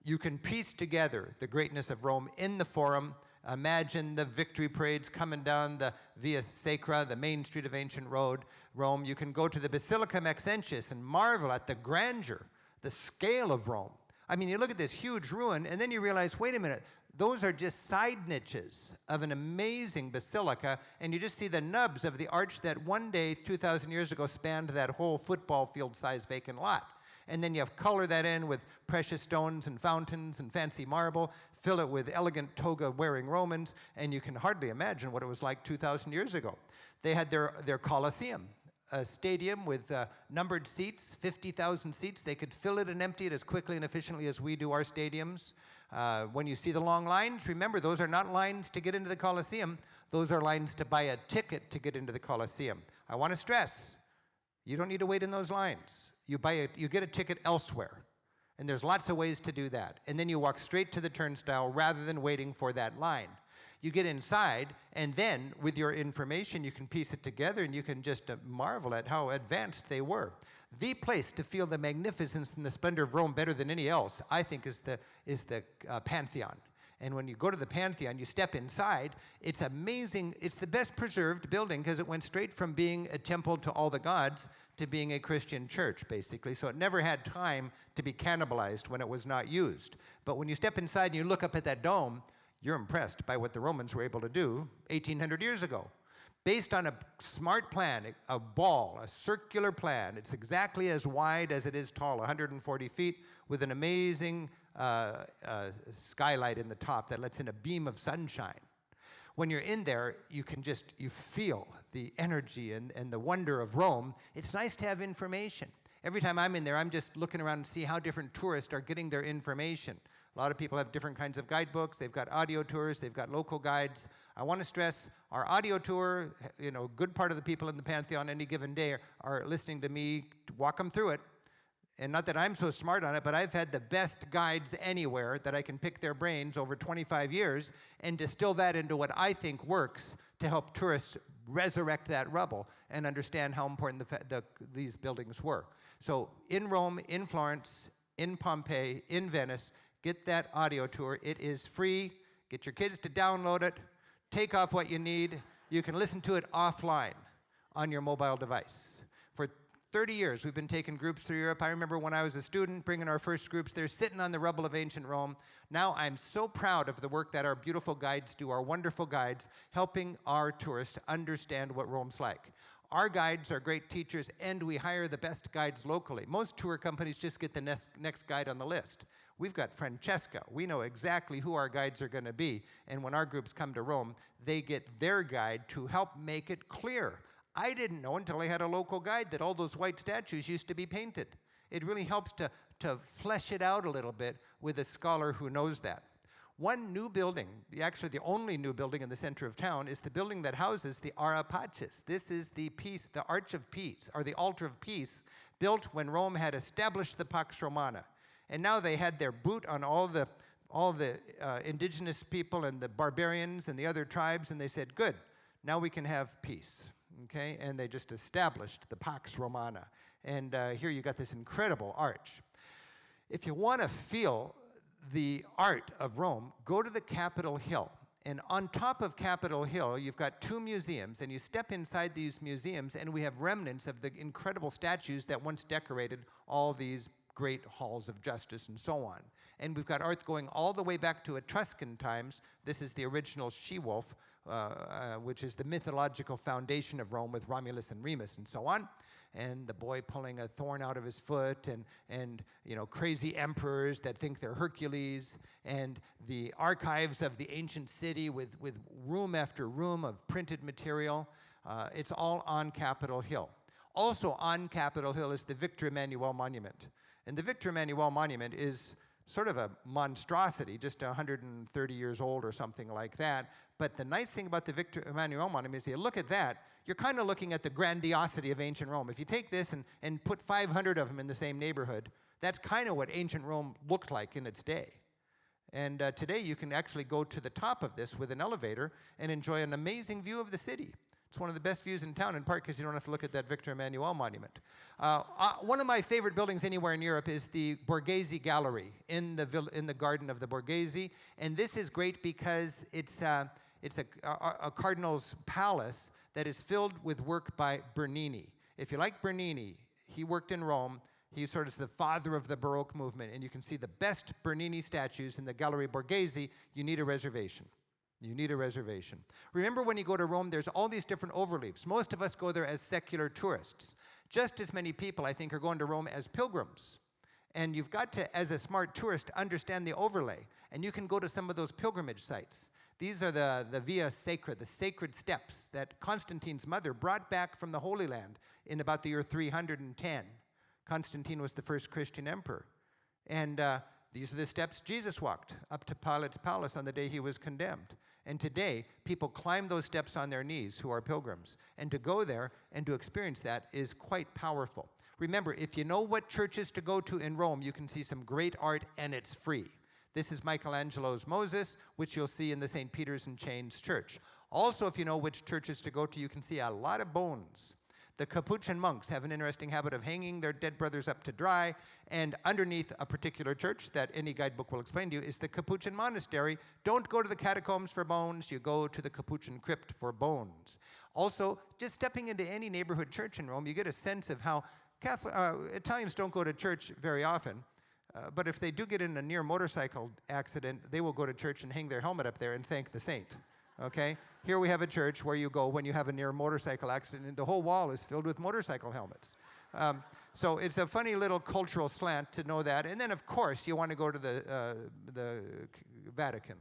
Speaker 1: you can piece together the greatness of Rome in the Forum. Imagine the victory parades coming down the Via Sacra, the main street of ancient Rome. You can go to the Basilica Maxentius and marvel at the grandeur, the scale of Rome. I mean, you look at this huge ruin, and then you realize, wait a minute, those are just side niches of an amazing basilica, and you just see the nubs of the arch that one day, 2,000 years ago, spanned that whole football field-sized vacant lot. And then you have color that in with precious stones and fountains and fancy marble, fill it with elegant toga-wearing Romans, and you can hardly imagine what it was like 2,000 years ago. They had their Colosseum, a stadium with numbered seats, 50,000 seats. They could fill it and empty it as quickly and efficiently as we do our stadiums. When you see the long lines, remember, those are not lines to get into the Colosseum. Those are lines to buy a ticket to get into the Colosseum. I want to stress, you don't need to wait in those lines. You get a ticket elsewhere. And there's lots of ways to do that. And then you walk straight to the turnstile rather than waiting for that line. You get inside, and then with your information, you can piece it together, and you can just marvel at how advanced they were. The place to feel the magnificence and the splendor of Rome better than any else, I think, is the Pantheon. And when you go to the Pantheon, you step inside, it's amazing. It's the best preserved building because it went straight from being a temple to all the gods to being a Christian church, basically. So it never had time to be cannibalized when it was not used. But when you step inside and you look up at that dome, you're impressed by what the Romans were able to do 1,800 years ago. Based on a smart plan, a circular plan. It's exactly as wide as it is tall, 140 feet, with an amazing skylight in the top that lets in a beam of sunshine. When you're in there, you feel the energy and the wonder of Rome. It's nice to have information. Every time I'm in there, I'm just looking around and see how different tourists are getting their information. A lot of people have different kinds of guidebooks. They've got audio tours. They've got local guides. I want to stress our audio tour, a good part of the people in the Pantheon any given day are listening to me walk them through it. And not that I'm so smart on it, but I've had the best guides anywhere that I can pick their brains over 25 years and distill that into what I think works to help tourists resurrect that rubble and understand how important these buildings were. So in Rome, in Florence, in Pompeii, in Venice, get that audio tour. It is free. Get your kids to download it. Take off what you need. You can listen to it offline on your mobile device. For 30 years, we've been taking groups through Europe. I remember when I was a student, bringing our first groups there, sitting on the rubble of ancient Rome. Now I'm so proud of the work that our beautiful guides do, our wonderful guides, helping our tourists understand what Rome's like. Our guides are great teachers, and we hire the best guides locally. Most tour companies just get the next guide on the list. We've got Francesca. We know exactly who our guides are going to be, and when our groups come to Rome, they get their guide to help make it clear. I didn't know until I had a local guide that all those white statues used to be painted. It really helps to flesh it out a little bit with a scholar who knows that. One new building, actually the only new building in the center of town, is the building that houses the Ara Pacis. This is the Arch of Peace, or the Altar of Peace, built when Rome had established the Pax Romana. And now they had their boot on all the indigenous people and the barbarians and the other tribes, and they said, good, now we can have peace. Okay, and they just established the Pax Romana. And here you got this incredible arch. If you want to feel the art of Rome, go to the Capitol Hill. And on top of Capitol Hill, you've got two museums, and you step inside these museums, and we have remnants of the incredible statues that once decorated all these great halls of justice and so on. And we've got art going all the way back to Etruscan times. This is the original she-wolf, which is the mythological foundation of Rome with Romulus and Remus and so on. And the boy pulling a thorn out of his foot, and crazy emperors that think they're Hercules, and the archives of the ancient city with room after room of printed material. It's all on Capitol Hill. Also on Capitol Hill is the Victor Emmanuel Monument. And the Victor Emmanuel Monument is sort of a monstrosity, just 130 years old or something like that. But the nice thing about the Victor Emmanuel Monument is you look at that, you're kind of looking at the grandiosity of ancient Rome. If you take this and put 500 of them in the same neighborhood, that's kind of what ancient Rome looked like in its day. And today you can actually go to the top of this with an elevator and enjoy an amazing view of the city. It's one of the best views in town, in part because you don't have to look at that Victor Emmanuel Monument. One of my favorite buildings anywhere in Europe is the Borghese Gallery in the garden of the Borghese. And this is great because it's a cardinal's palace that is filled with work by Bernini. If you like Bernini, he worked in Rome. He's sort of the father of the Baroque movement. And you can see the best Bernini statues in the Gallery Borghese. You need a reservation. You need a reservation. Remember, when you go to Rome, there's all these different overleaps. Most of us go there as secular tourists. Just as many people, I think, are going to Rome as pilgrims. And you've got to, as a smart tourist, understand the overlay. And you can go to some of those pilgrimage sites. These are the Via Sacra, the sacred steps that Constantine's mother brought back from the Holy Land in about the year 310. Constantine was the first Christian emperor. And these are the steps Jesus walked up to Pilate's palace on the day he was condemned. And today, people climb those steps on their knees who are pilgrims. And to go there and to experience that is quite powerful. Remember, if you know what churches to go to in Rome, you can see some great art, and it's free. This is Michelangelo's Moses, which you'll see in the St. Peter's and Chains Church. Also, if you know which churches to go to, you can see a lot of bones. The Capuchin monks have an interesting habit of hanging their dead brothers up to dry, and underneath a particular church that any guidebook will explain to you is the Capuchin monastery. Don't go to the catacombs for bones, you go to the Capuchin crypt for bones. Also, just stepping into any neighborhood church in Rome, you get a sense of how Italians don't go to church very often, but if they do get in a near motorcycle accident, they will go to church and hang their helmet up there and thank the saint. Okay? Here we have a church where you go when you have a near motorcycle accident, and the whole wall is filled with motorcycle helmets. So it's a funny little cultural slant to know that. And then, of course, you want to go to the Vatican.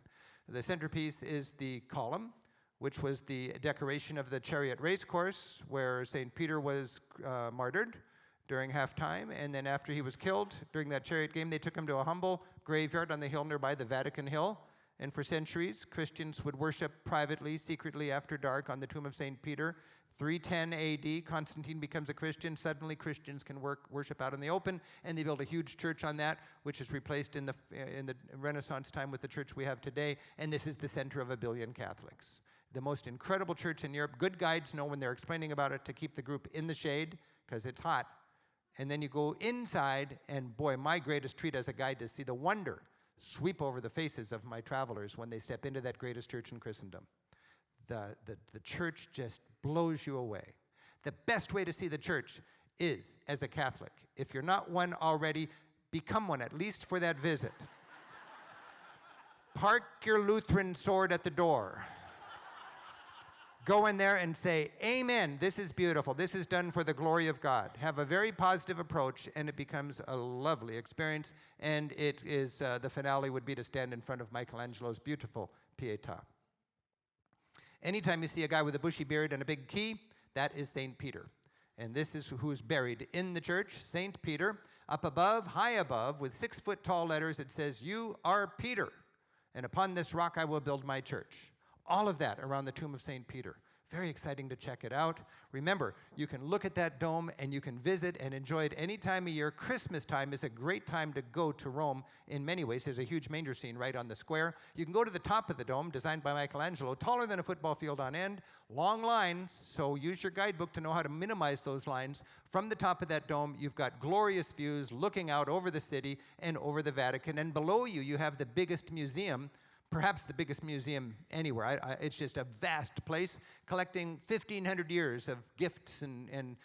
Speaker 1: The centerpiece is the column, which was the decoration of the chariot race course where St. Peter was martyred during halftime. And then after he was killed during that chariot game, they took him to a humble graveyard on the hill nearby, the Vatican Hill. And for centuries, Christians would worship privately, secretly after dark on the tomb of St. Peter. 310 AD, Constantine becomes a Christian. Suddenly, Christians can worship out in the open, and they build a huge church on that, which is replaced in the Renaissance time with the church we have today. And this is the center of 1 billion Catholics. The most incredible church in Europe. Good guides know when they're explaining about it to keep the group in the shade, because it's hot. And then you go inside, and boy, my greatest treat as a guide to see the wonder sweep over the faces of my travelers when they step into that greatest church in Christendom. The church just blows you away. The best way to see the church is as a Catholic. If you're not one already, become one, at least for that visit. Park your Lutheran sword at the door. Go in there and say, amen, this is beautiful. This is done for the glory of God. Have a very positive approach, and it becomes a lovely experience. And it is, the finale would be to stand in front of Michelangelo's beautiful Pietà. Anytime you see a guy with a bushy beard and a big key, that is St. Peter. And this is who is buried in the church, St. Peter. Up above, high above, with 6-foot-tall letters, it says, "You are Peter, and upon this rock I will build my church." All of that around the tomb of St. Peter. Very exciting to check it out. Remember, you can look at that dome and you can visit and enjoy it any time of year. Christmas time is a great time to go to Rome in many ways. There's a huge manger scene right on the square. You can go to the top of the dome, designed by Michelangelo, taller than a football field on end, long lines, so use your guidebook to know how to minimize those lines. From the top of that dome, you've got glorious views looking out over the city and over the Vatican. And below you, you have the biggest museum, perhaps the biggest museum anywhere. It's just a vast place, collecting 1,500 years of gifts and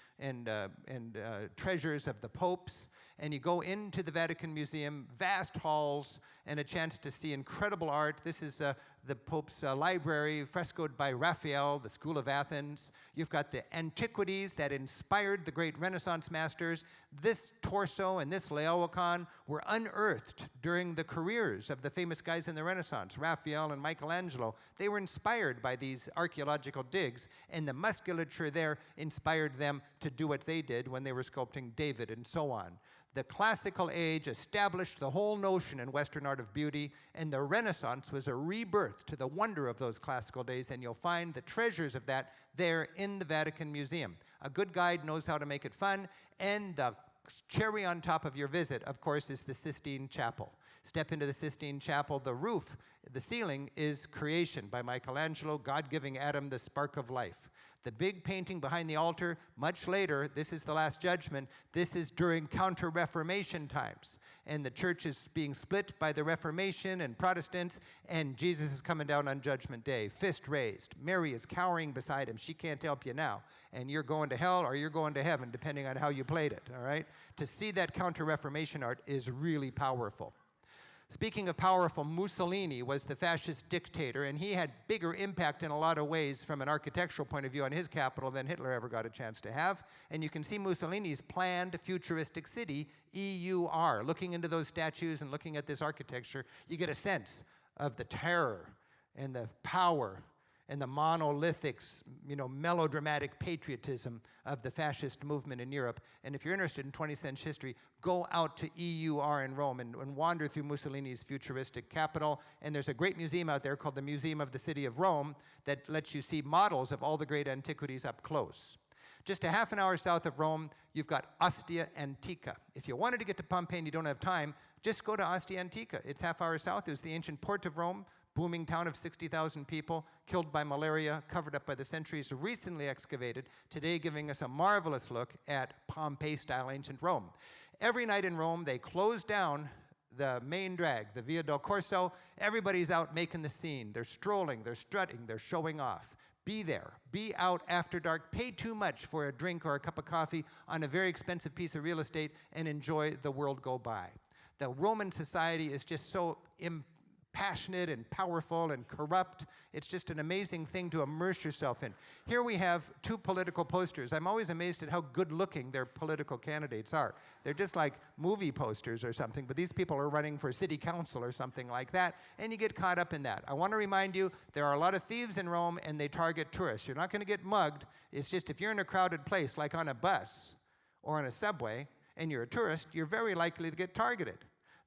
Speaker 1: treasures of the popes. And you go into the Vatican Museum, vast halls, and a chance to see incredible art. This is the Pope's library, frescoed by Raphael, the School of Athens. You've got the antiquities that inspired the great Renaissance masters. This torso and this Laocoon were unearthed during the careers of the famous guys in the Renaissance, Raphael and Michelangelo. They were inspired by these archaeological digs, and the musculature there inspired them to do what they did when they were sculpting David and so on. The classical age established the whole notion in Western art of beauty, and the Renaissance was a rebirth to the wonder of those classical days, and you'll find the treasures of that there in the Vatican Museum. A good guide knows how to make it fun, and the cherry on top of your visit, of course, is the Sistine Chapel. Step into the Sistine Chapel. The roof, the ceiling, is creation by Michelangelo, God giving Adam the spark of life. The big painting behind the altar, much later, this is the Last Judgment. This is during Counter-Reformation times. And the church is being split by the Reformation and Protestants, and Jesus is coming down on Judgment Day, fist raised. Mary is cowering beside him. She can't help you now. And you're going to hell or you're going to heaven, depending on how you played it, all right? To see that Counter-Reformation art is really powerful. Speaking of powerful, Mussolini was the fascist dictator, and he had bigger impact in a lot of ways from an architectural point of view on his capital than Hitler ever got a chance to have. And you can see Mussolini's planned futuristic city, EUR. Looking into those statues and looking at this architecture, you get a sense of the terror and the power and the monolithic, melodramatic patriotism of the fascist movement in Europe. And if you're interested in 20th century history, go out to EUR in Rome and wander through Mussolini's futuristic capital. And there's a great museum out there called the Museum of the City of Rome that lets you see models of all the great antiquities up close. Just a half an hour south of Rome, you've got Ostia Antica. If you wanted to get to Pompeii and you don't have time, just go to Ostia Antica. It's half hour south. It was the ancient port of Rome, booming town of 60,000 people, killed by malaria, covered up by the centuries, recently excavated, today giving us a marvelous look at Pompeii-style ancient Rome. Every night in Rome, they close down the main drag, the Via del Corso. Everybody's out making the scene. They're strolling, they're strutting, they're showing off. Be there, be out after dark, pay too much for a drink or a cup of coffee on a very expensive piece of real estate, and enjoy the world go by. The Roman society is just so passionate and powerful and corrupt. It's just an amazing thing to immerse yourself in. Here we have two political posters. I'm always amazed at how good looking their political candidates are. They're just like movie posters or something, but these people are running for city council or something like that, and you get caught up in that. I want to remind you, there are a lot of thieves in Rome, and they target tourists. You're not going to get mugged. It's just if you're in a crowded place, like on a bus or on a subway, and you're a tourist, you're very likely to get targeted.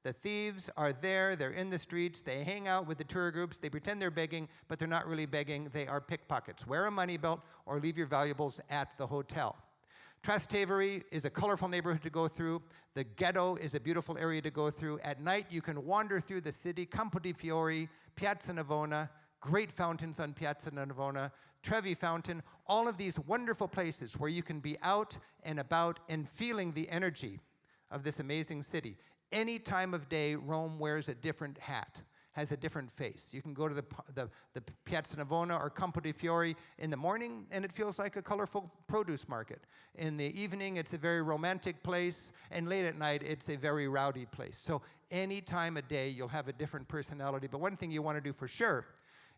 Speaker 1: The thieves are there, they're in the streets, they hang out with the tour groups, they pretend they're begging, but they're not really begging, they are pickpockets. Wear a money belt or leave your valuables at the hotel. Trastevere is a colorful neighborhood to go through. The ghetto is a beautiful area to go through. At night, you can wander through the city, Campo di Fiori, Piazza Navona, great fountains on Piazza Navona, Trevi Fountain, all of these wonderful places where you can be out and about and feeling the energy of this amazing city. Any time of day, Rome wears a different hat, has a different face. You can go to the Piazza Navona or Campo di Fiori in the morning, and it feels like a colorful produce market. In the evening, it's a very romantic place, and late at night, it's a very rowdy place. So any time of day, you'll have a different personality. But one thing you want to do for sure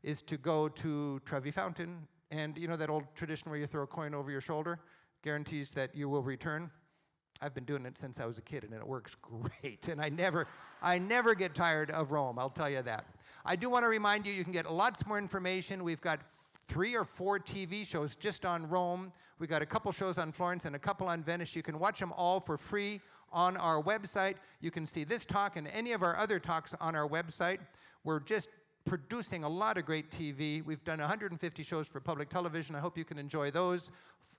Speaker 1: is to go to Trevi Fountain, and you know that old tradition where you throw a coin over your shoulder? Guarantees that you will return. I've been doing it since I was a kid, and it works great. And I never get tired of Rome, I'll tell you that. I do want to remind you, you can get lots more information. We've got 3 or 4 TV shows just on Rome. We've got a couple shows on Florence and a couple on Venice. You can watch them all for free on our website. You can see this talk and any of our other talks on our website. We're just producing a lot of great TV. We've done 150 shows for public television. I hope you can enjoy those.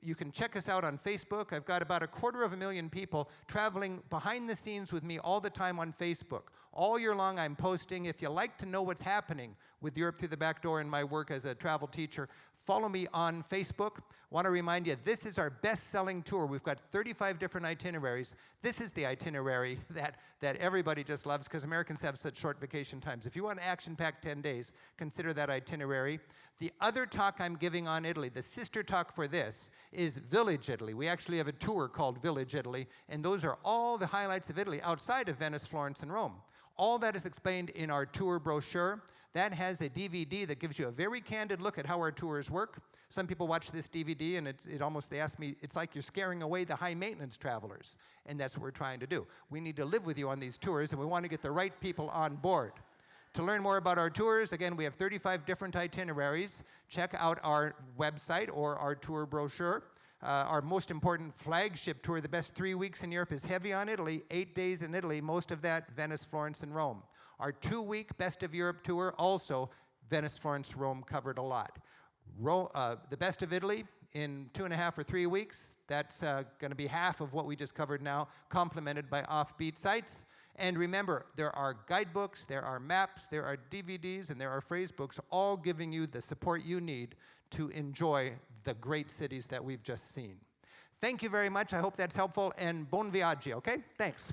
Speaker 1: You can check us out on Facebook. I've got about 250,000 people traveling behind the scenes with me all the time on Facebook. All year long I'm posting. If you like to know what's happening with Europe Through the Back Door and my work as a travel teacher, follow me on Facebook. Want to remind you, this is our best-selling tour. We've got 35 different itineraries. This is the itinerary that everybody just loves because Americans have such short vacation times. If you want action-packed 10 days, consider that itinerary. The other talk I'm giving on Italy, the sister talk for this, is Village Italy. We actually have a tour called Village Italy, and those are all the highlights of Italy outside of Venice, Florence, and Rome. All that is explained in our tour brochure. That has a DVD that gives you a very candid look at how our tours work. Some people watch this DVD and they ask me, it's like you're scaring away the high maintenance travelers. And that's what we're trying to do. We need to live with you on these tours, and we want to get the right people on board. To learn more about our tours, again, we have 35 different itineraries. Check out our website or our tour brochure. Our most important flagship tour, the best 3 weeks in Europe, is heavy on Italy, 8 days in Italy, most of that Venice, Florence, and Rome. Our 2-week Best of Europe tour, also Venice, Florence, Rome, covered a lot. The Best of Italy in 2.5 or 3 weeks, that's going to be half of what we just covered now, complemented by offbeat sites. And remember, there are guidebooks, there are maps, there are DVDs, and there are phrase books, all giving you the support you need to enjoy the great cities that we've just seen. Thank you very much. I hope that's helpful, and buon viaggio, okay? Thanks.